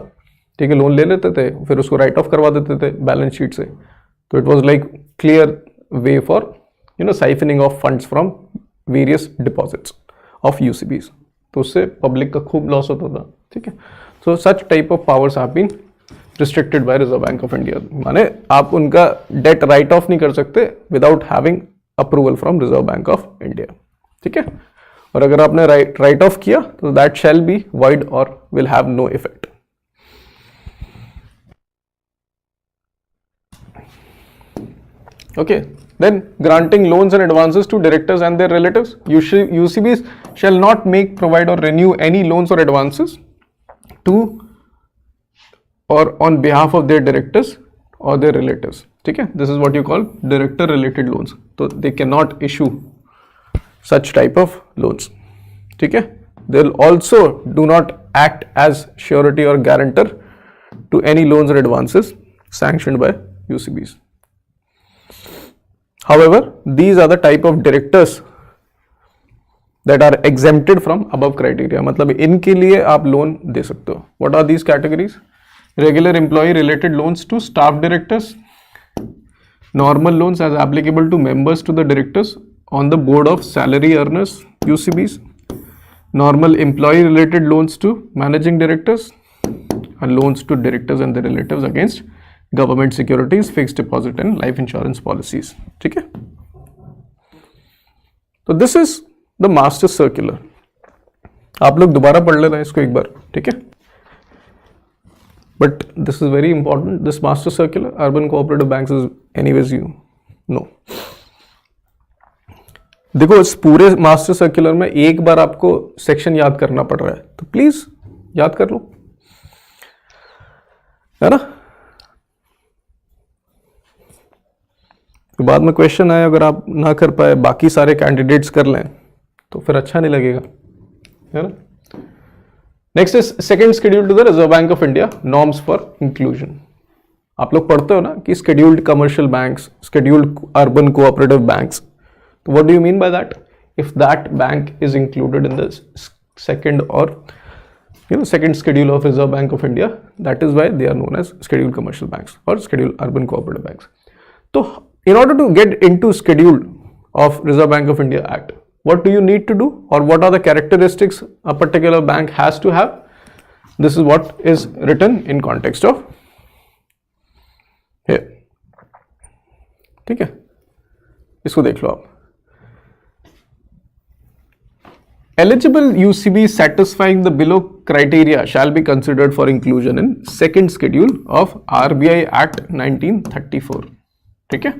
ठीक है, लोन ले लेते थे फिर उसको राइट ऑफ करवा देते थे बैलेंस शीट से. तो it was like clear way for siphoning of funds from various deposits of UCBs. तो उससे पब्लिक का खूब लॉस होता था, ठीक है. So such type of powers have been restricted by Reserve Bank of India, माने आप उनका डेट राइट ऑफ नहीं कर सकते without having approval from Reserve Bank of India, ठीक है। और अगर आपने राइट ऑफ किया तो दैट शैल बी वॉइड और will have no effect. Okay, then granting loans and advances to directors and their relatives. UCBs shall not make, provide or renew any loans or advances to or on behalf of their directors or their relatives. ठीक है, this is what you call director related loans. So they cannot issue such type of loans. ठीक है, they'll also do not act as surety or guarantor to any loans or advances sanctioned by UCBs. However, these are the type of directors that are exempted from above criteria. मतलब इनके लिए आप loan दे सकते हो. What are these categories? Regular employee related loans to staff directors, normal loans as applicable to members to the directors on the board of salary earners UCBs, normal employee related loans to managing directors, and loans to directors and their relatives against government securities, fixed deposit and life insurance policies. ठीक है, तो this is the master circular. आप लोग दोबारा पढ़ लेना इसको एक बार, ठीक है. But this is very important, this master circular urban cooperative banks is anyways you know. देखो इस पूरे मास्टर सर्कुलर में एक बार आपको सेक्शन याद करना पड़ रहा है, तो प्लीज याद कर लो, है ना. तो बाद में क्वेश्चन आए, अगर आप ना कर पाए, बाकी सारे कैंडिडेट्स कर लें तो फिर अच्छा नहीं लगेगा, है ना. Next is second schedule to the Reserve Bank of India norms for inclusion. आप लोग पढ़ते हो ना कि scheduled commercial banks, scheduled urban cooperative banks. तो what do you mean by that? If that bank is included in the second और second schedule of Reserve Bank of India, that is why they are known as scheduled commercial banks or scheduled urban cooperative banks. So in order to get into schedule of Reserve Bank of India Act, what do you need to do, or what are the characteristics a particular bank has to have? This is what is written in context of here. ठीक है, इसको देख लो आप. Eligible UCBs satisfying the below criteria shall be considered for inclusion in second schedule of RBI Act 1934. ठीक है,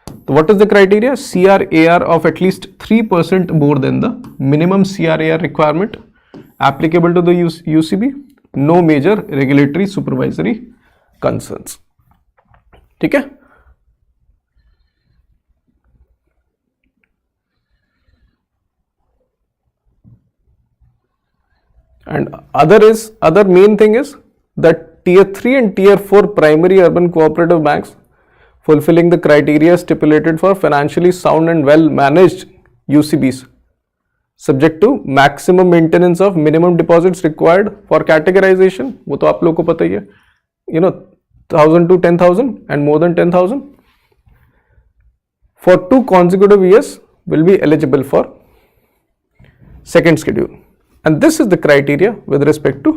तो what is the criteria? CRAR of at least 3% more than the minimum CRAR requirement applicable to the UCB. No major regulatory supervisory concerns. ठीक है. And other main thing is that tier 3 and tier 4 primary urban cooperative banks fulfilling the criteria stipulated for financially sound and well managed UCBs subject to maximum maintenance of minimum deposits required for categorization. वो तो आप लोगों को पता ही है, 1,000 to 10,000 and more than 10,000 for 2 consecutive years will be eligible for second schedule. And this is the criteria with respect to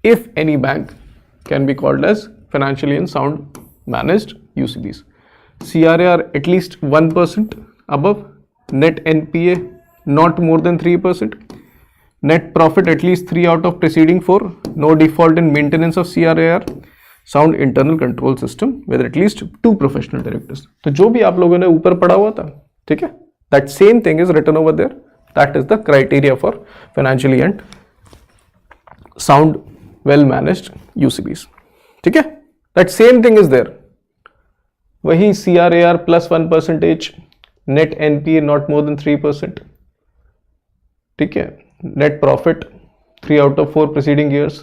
if any bank can be called as financially and sound managed UCBs. CRAR at least 1% above, net NPA not more than 3%, net profit at least 3 out of preceding 4, no default in maintenance of CRAR, sound internal control system with at least 2 professional directors. तो जो भी आप लोगों ने ऊपर पढ़ा हुआ था, ठीक है, that same thing is written over there. That is the criteria for financially and sound well managed UCBs. ठीक है, that same thing is there. वही CRAR plus 1%, net NPA not more than 3%. ठीक है, net profit 3 out of 4 preceding years,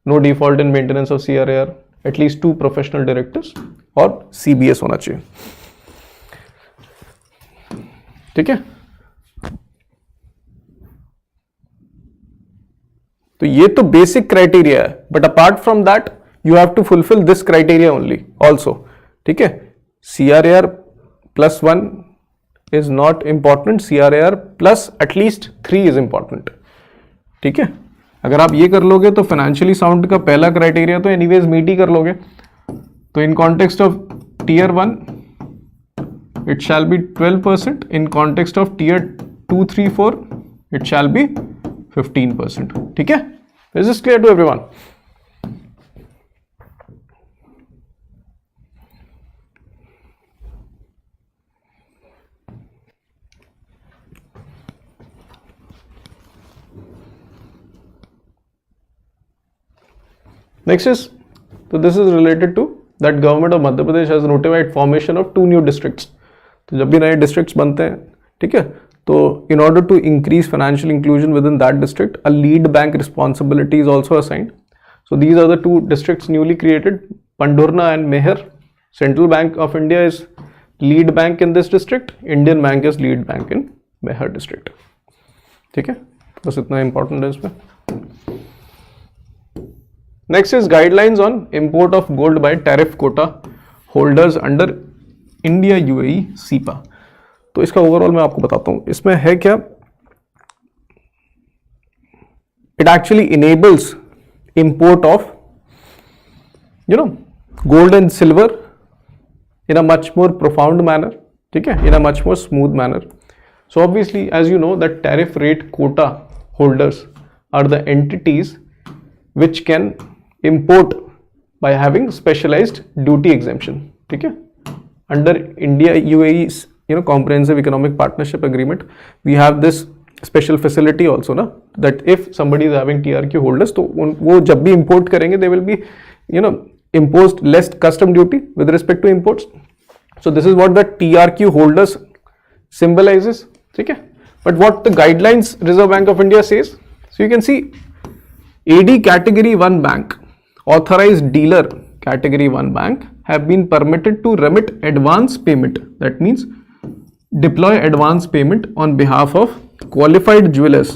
no default in maintenance of CRAR, at least 2 professional directors और CBS होना चाहिए. ठीक है, तो ये तो बेसिक क्राइटेरिया है, but apart from that you have to fulfil this criteria only also. ठीक है, CRAR plus 1 is not important, CRAR plus at least 3 is important. ठीक है, अगर आप ये कर लोगे तो फाइनेंशियली साउंड का पहला क्राइटेरिया तो एनीवेज मीट ही कर लोगे. तो in context of tier 1 it shall be 12%. In context of tier 2, 3, 4 it shall be 15%. ठीक है? Is this clear to everyone? Next is, so this is related to that government of Madhya Pradesh has notified formation of 2 new districts. तो जब भी नए districts बनते हैं, ठीक है, तो in order to increase financial inclusion within that district a lead bank responsibility is also assigned. So these are the 2 districts newly created, Pandhurna and Maihar. Central bank of India is lead bank in this district, Indian bank is lead bank in Maihar district. ठीक है, बस इतना important है इसमें. Next is guidelines on import of gold by tariff quota holders under India UAE cepa. तो इसका overall मैं आपको बताता हूं इसमें है क्या. It actually enables import of gold and silver in a much more profound manner. ठीक है, in a much more smooth manner. So obviously as you know that tariff rate quota holders are the entities which can import by having specialized duty exemption. ठीक है, under India UAE comprehensive economic partnership agreement we have this special facility also ना, that if somebody is having TRQ holders तो वो जब भी import करेंगे they will be imposed less custom duty with respect to imports. So this is what the TRQ holders symbolizes. ठीक है, but what the guidelines Reserve Bank of India says, so you can see AD category 1 bank, authorized dealer category 1 bank have been permitted to remit advance payment. That means deploy advance payment on behalf of qualified jewelers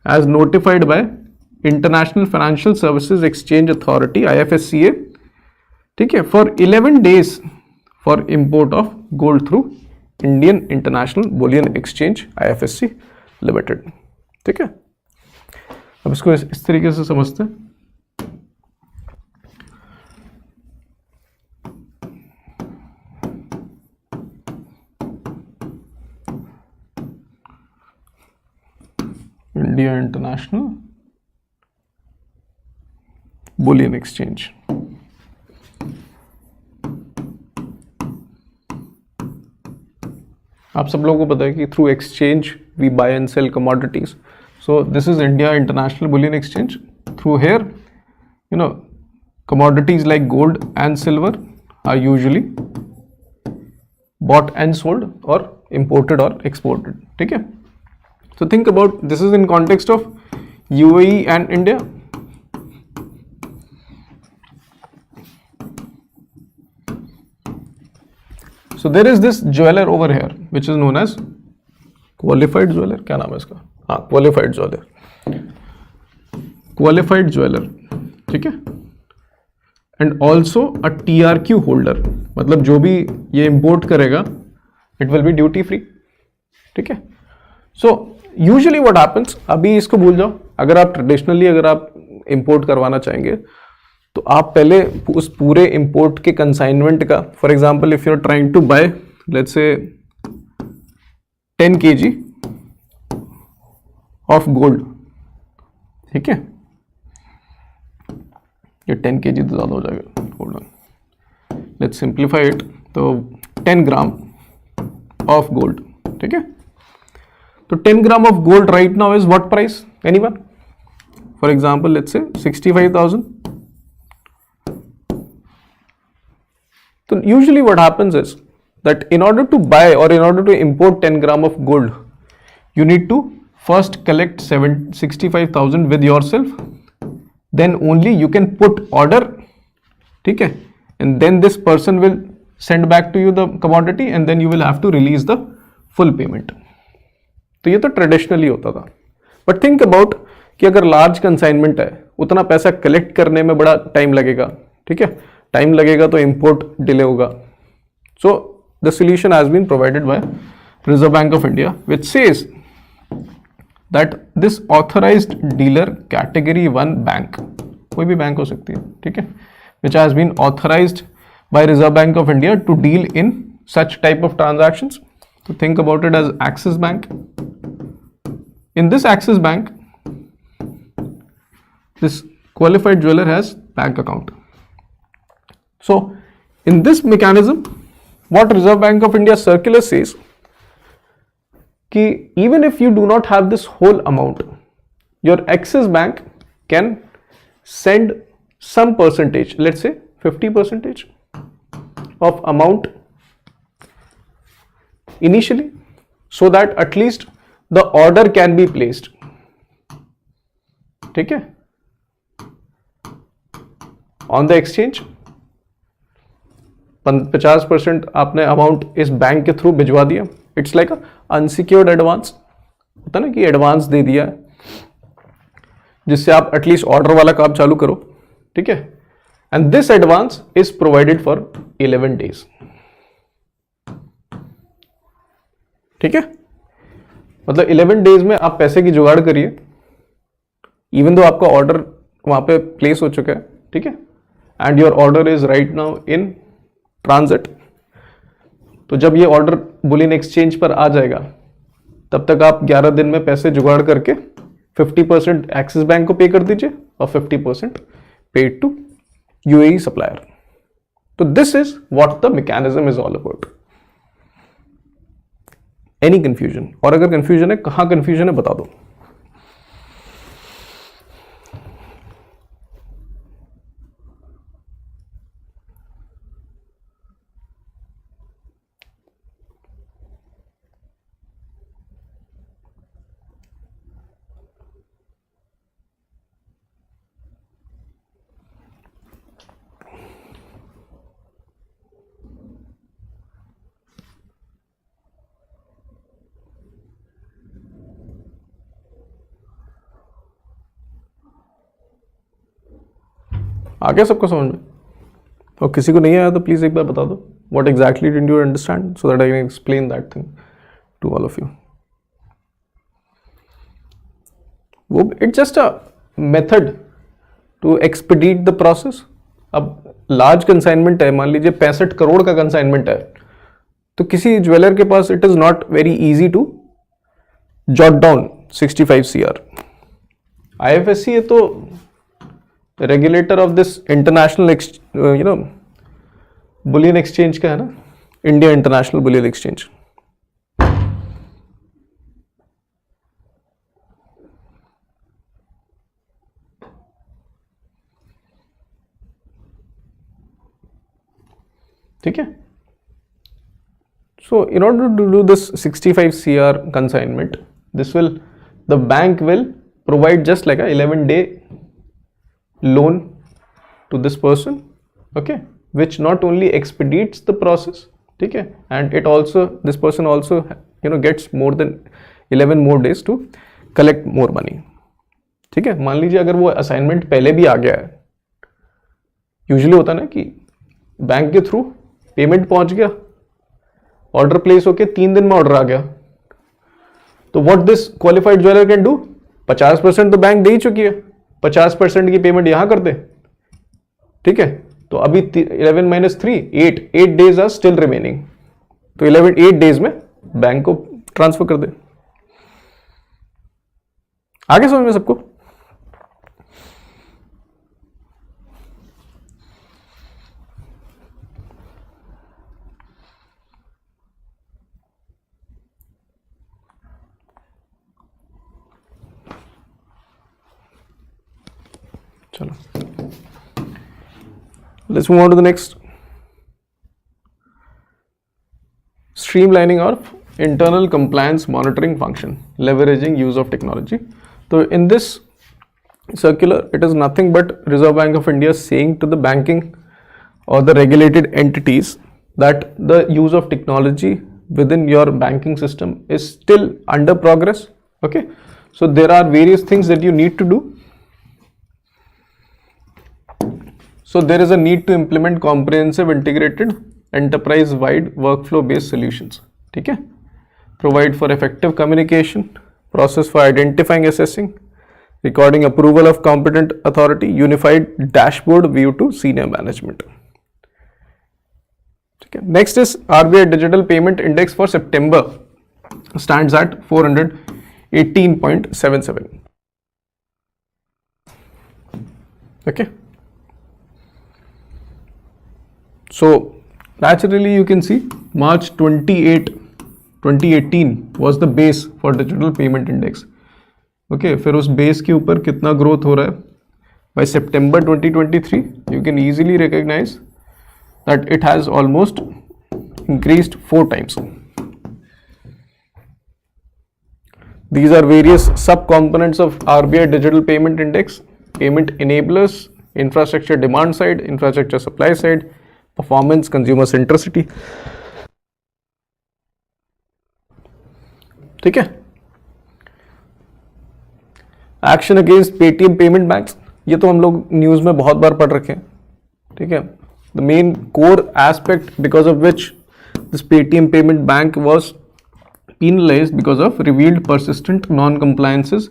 as notified by International Financial Services Exchange Authority IFSCA. ठीक है, for 11 days for import of gold through Indian International Bullion Exchange IFSC Limited. ठीक है, अब इसको इस तरीके से समझते हैं. India international bullion Exchange. आप सब लोगों को पता है कि through exchange we buy and sell commodities. So this is India International Bullion Exchange. Through here, commodities like gold and silver are usually bought and sold or imported or exported. ठीक है? So think about this is in context of UAE and India. So there is this jeweler over here which is known as qualified jeweler. क्या नाम है इसका? हाँ, qualified jeweller. ठीक है, and also a TRQ holder, मतलब जो भी ये इंपोर्ट करेगा it will be duty free. ठीक है, सो यूजुअली व्हाट हैपेंस, अभी इसको भूल जाओ, अगर आप ट्रेडिशनली अगर आप इंपोर्ट करवाना चाहेंगे तो आप पहले उस पूरे इंपोर्ट के कंसाइनमेंट का, for example if you are trying to buy let's say 10 kg of gold. ठीक है, ये 10 kg तो ज्यादा हो जाएगा. Hold on, let's simplify it. तो 10 ग्राम ऑफ गोल्ड. ठीक है, तो 10 gram of gold right now is what price? Anyone? For example let's say 65,000. तो usually what happens is that in order to buy और in order to import 10 gram of gold you need to first collect 65,000 with yourself, then only you can put order. ठीक है, and then this person will send back to you the commodity and then you will have to release the full payment. तो ये तो traditionally होता था. But think about कि अगर large consignment है, उतना पैसा कलेक्ट करने में बड़ा टाइम लगेगा. ठीक है, टाइम लगेगा तो इंपोर्ट डिले होगा. So the solution has been provided by Reserve Bank of India which says that this authorized dealer category 1 bank, कोई भी बैंक हो सकती है, ठीक है, which has been authorized by Reserve Bank of India to deal in such type of transactions. So think about it as Axis Bank. In this Axis Bank, this qualified jeweler has bank account. So in this mechanism, what Reserve Bank of India circular says, कि even if you do not have this whole amount, your Axis Bank can send some percentage, let's say 50% of amount initially, so that at least the order can be placed. ठीक है, on the exchange 50% आपने amount इस bank के through भिजवा दिया. It's like unsecured advance होता ना, कि एडवांस दे दिया जिससे आप एटलीस्ट ऑर्डर वाला काम चालू करो, ठीक है. And this advance is provided for 11 days. ठीक है, मतलब 11 days में आप पैसे की जुगाड़ करिए, इवन दो आपका ऑर्डर वहां पे प्लेस हो चुका है, ठीक है, and your order is right now in transit. तो जब ये ऑर्डर बुलियन एक्सचेंज पर आ जाएगा, तब तक आप 11 दिन में पैसे जुगाड़ करके 50% एक्सिस बैंक को पे कर दीजिए और 50% पेड टू यूएई सप्लायर. तो this is what the mechanism is all about. Any confusion? और अगर कंफ्यूजन है, कहां कंफ्यूजन है बता दो. आ गया सबको समझ में? और किसी को नहीं आया तो प्लीज एक बार बता दो, what exactly did you understand, so that I can explain that thing to all of you. वो it's just a method to expedite the process. अब लार्ज कंसाइनमेंट है, मान लीजिए 65 करोड़ का कंसाइनमेंट है, तो किसी ज्वेलर के पास it is not very easy to jot down 65 CR. IFSC है तो regulator of this international Boolean exchange का है ना, इंडिया इंटरनेशनल बुलियन एक्सचेंज. ठीक है. So in order to do this 65 CR consignment, the bank will provide just like a 11-day loan to this person, okay, which not only expedites the process, ठीक है, and it also, this person also gets more than 11 more days to collect more money. ठीक है. मान लीजिए अगर वो assignment पहले भी आ गया है, यूजुअली होता ना कि बैंक के थ्रू पेमेंट पहुंच गया, ऑर्डर प्लेस होके 3 दिन में ऑर्डर आ गया, तो what this qualified jeweller can do, 50% तो बैंक दे ही चुकी है, 50% की पेमेंट यहां कर दे. ठीक है, तो अभी 11 - 3 8 days आर स्टिल रिमेनिंग, तो 8 days में बैंक को ट्रांसफर कर दे. आगे समझ में सबको? चलो, let's move on to the next. Streamlining of internal compliance monitoring function, leveraging use of technology. So in this circular, it is nothing but Reserve Bank of India saying to the banking or the regulated entities that the use of technology within your banking system is still under progress. Okay, so there are various things that you need to do. So there is a need to implement comprehensive integrated enterprise wide workflow based solutions. ठीक है, provide for effective communication, process for identifying, assessing, recording approval of competent authority, unified dashboard view to senior management. Okay. Next is RBI Digital Payment Index for September stands at 418.77. Okay. So naturally you can see March 28, 2018 was the base for digital payment index. Okay, फिर उस base के ऊपर कितना growth हो रहा है? By September 2023 you can easily recognize that it has almost increased 4 times. These are various sub-components of RBI Digital Payment Index: payment enablers, infrastructure demand side, infrastructure supply side, performance, consumer centricity. ठीक है. Action against Paytm payment banks, ये तो हम लोग news में बहुत बार पढ़ रखे हैं. ठीक है. The main core aspect because of which this Paytm payment bank was penalized because of revealed persistent non-compliances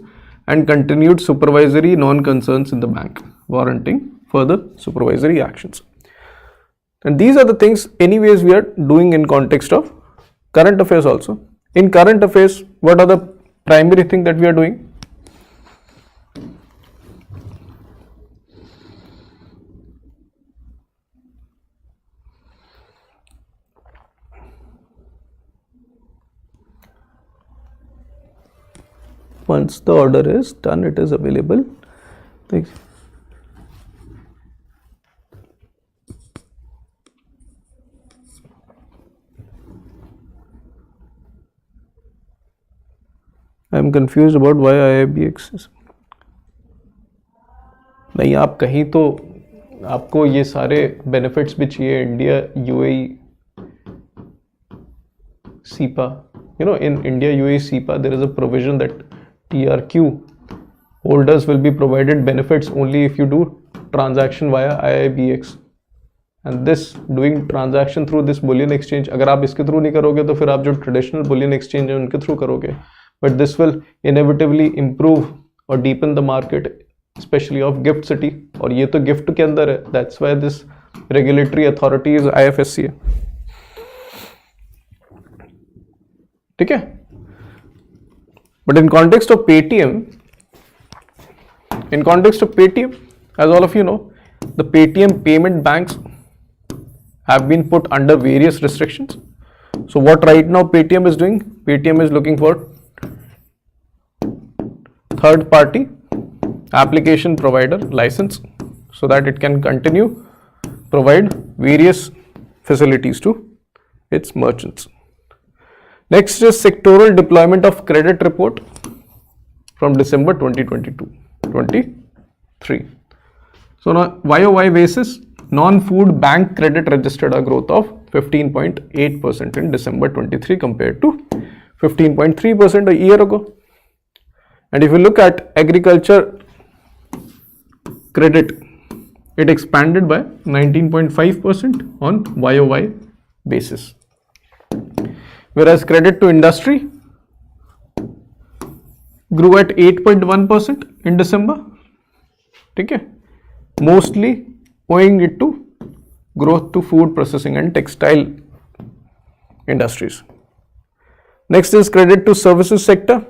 and continued supervisory non-concerns in the bank, warranting further supervisory actions. And these are the things anyways we are doing in context of current affairs also. In current affairs, what are the primary thing that we are doing? Once the order is done, it is available. Thanks. I am confused about why IBPS. नहीं, आप कहीं तो आपको ये सारे benefits भी चाहिए. India UAE SEPA, you know, in India UAE SEPA there is a provision that TRQ holders will be provided benefits only if you do transaction via IIBX, and this doing transaction through this bullion exchange, अगर आप इसके through नहीं करोगे तो फिर आप जो traditional bullion exchange है उनके थ्रू करोगे, but this will inevitably improve or deepen the market, especially of gift city, और ये तो गिफ्ट के अंदर है. That's why this regulatory authority is IFSC. ठीक है. But in context of Paytm, as all of you know, the Paytm payment banks have been put under various restrictions. So what right now Paytm is doing? Paytm is looking for third party application provider license so that it can continue provide various facilities to its merchants. Next is sectoral deployment of credit report from December 2022-23. So now YOY basis, non-food bank credit registered a growth of 15.8% in December 23 compared to 15.3% a year ago. And if you look at agriculture credit, it expanded by 19.5% on YOY basis. Whereas credit to industry grew at 8.1% in December. ठीक है. Mostly owing it to growth to food processing and textile industries. Next is credit to services sector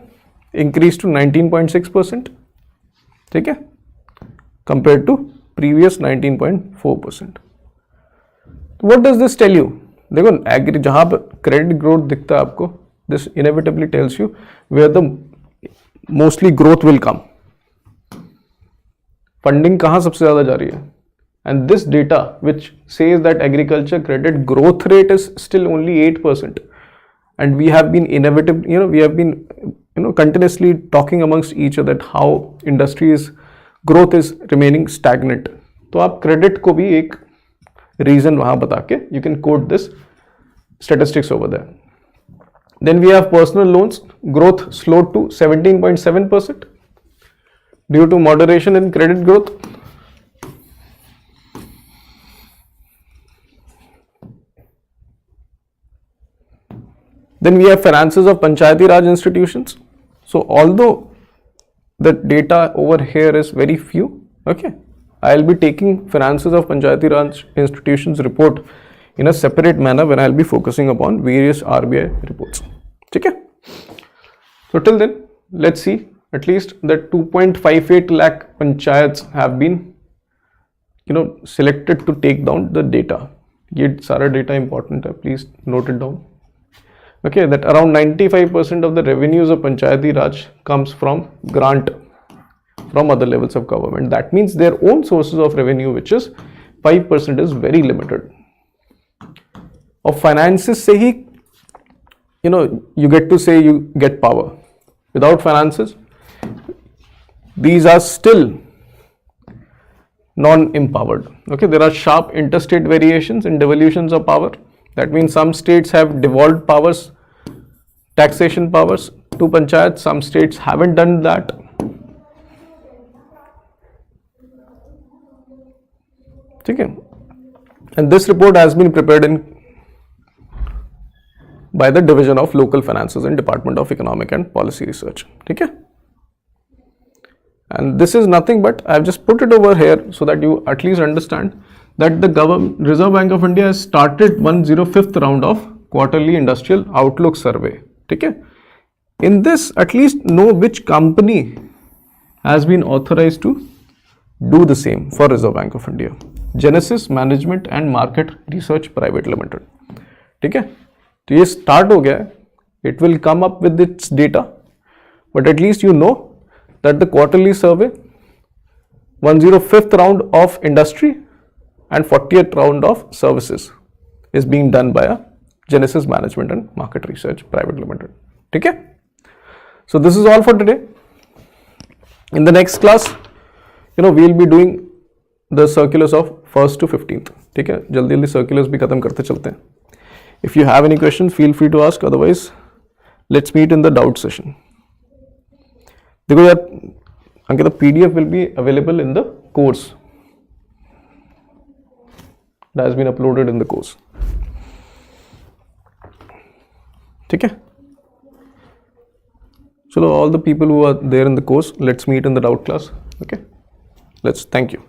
increased to 19.6%. ठीक है. Compared to previous 19.4%. What does this tell you? देखो agri जहां पर credit growth दिखता है आपको, this inevitably tells you where the mostly growth will come. Funding कहां सबसे ज्यादा जा रही है, and this data which says that agriculture credit growth rate is still only 8%, and we have been inevitable, we have been continuously talking amongst each other that how industries growth is remaining stagnant. तो आप credit को भी एक reason वहां बता के you can quote this statistics over there. Then we have personal loans, growth slowed to 17.7% due to moderation in credit growth. Then we have finances of Panchayati Raj institutions. So although the data over here is very few, okay, I'll be taking Finances of Panchayati Raj Institutions report in a separate manner when I'll be focusing upon various RBI reports. Okay? So till then, let's see, at least the 2.58 lakh panchayats have been, selected to take down the data. Ye sara data important hai, please note it down. Okay, that around 95% of the revenues of Panchayati Raj comes from grant from other levels of government. That means their own sources of revenue, which is 5%, is very limited. Of finances se hi, you get to say you get power. Without finances, these are still non-empowered. Okay, there are sharp interstate variations in devolutions of power. That means some states have devolved powers, taxation powers to panchayats. Some states haven't done that. Okay. And this report has been prepared by the Division of Local Finances and Department of Economic and Policy Research. Okay. And this is nothing but I have just put it over here so that you at least understand that the Reserve Bank of India has started 105th round of quarterly industrial outlook survey. Okay. In this, at least know which company has been authorized to do the same for Reserve Bank of India. Genesis Management and Market Research Private Limited. ठीक है, तो ये start हो गया है. It will come up with its data, but at least you know that the quarterly survey, 105th round of industry and 40th round of services is being done by a Genesis Management and Market Research Private Limited. ठीक है? So this is all for today. In the next class, we'll be doing the circulars of 1st to 15th. ठीक है, जल्दी जल्दी circulars भी खत्म करते चलते हैं. If you have any questions, feel free to ask. Otherwise, let's meet in the doubt session. देखो यार, Ankita, PDF will be available in the course. That has been uploaded in the course. ठीक है? So all the people who are there in the course, let's meet in the doubt class. Okay? Thank you.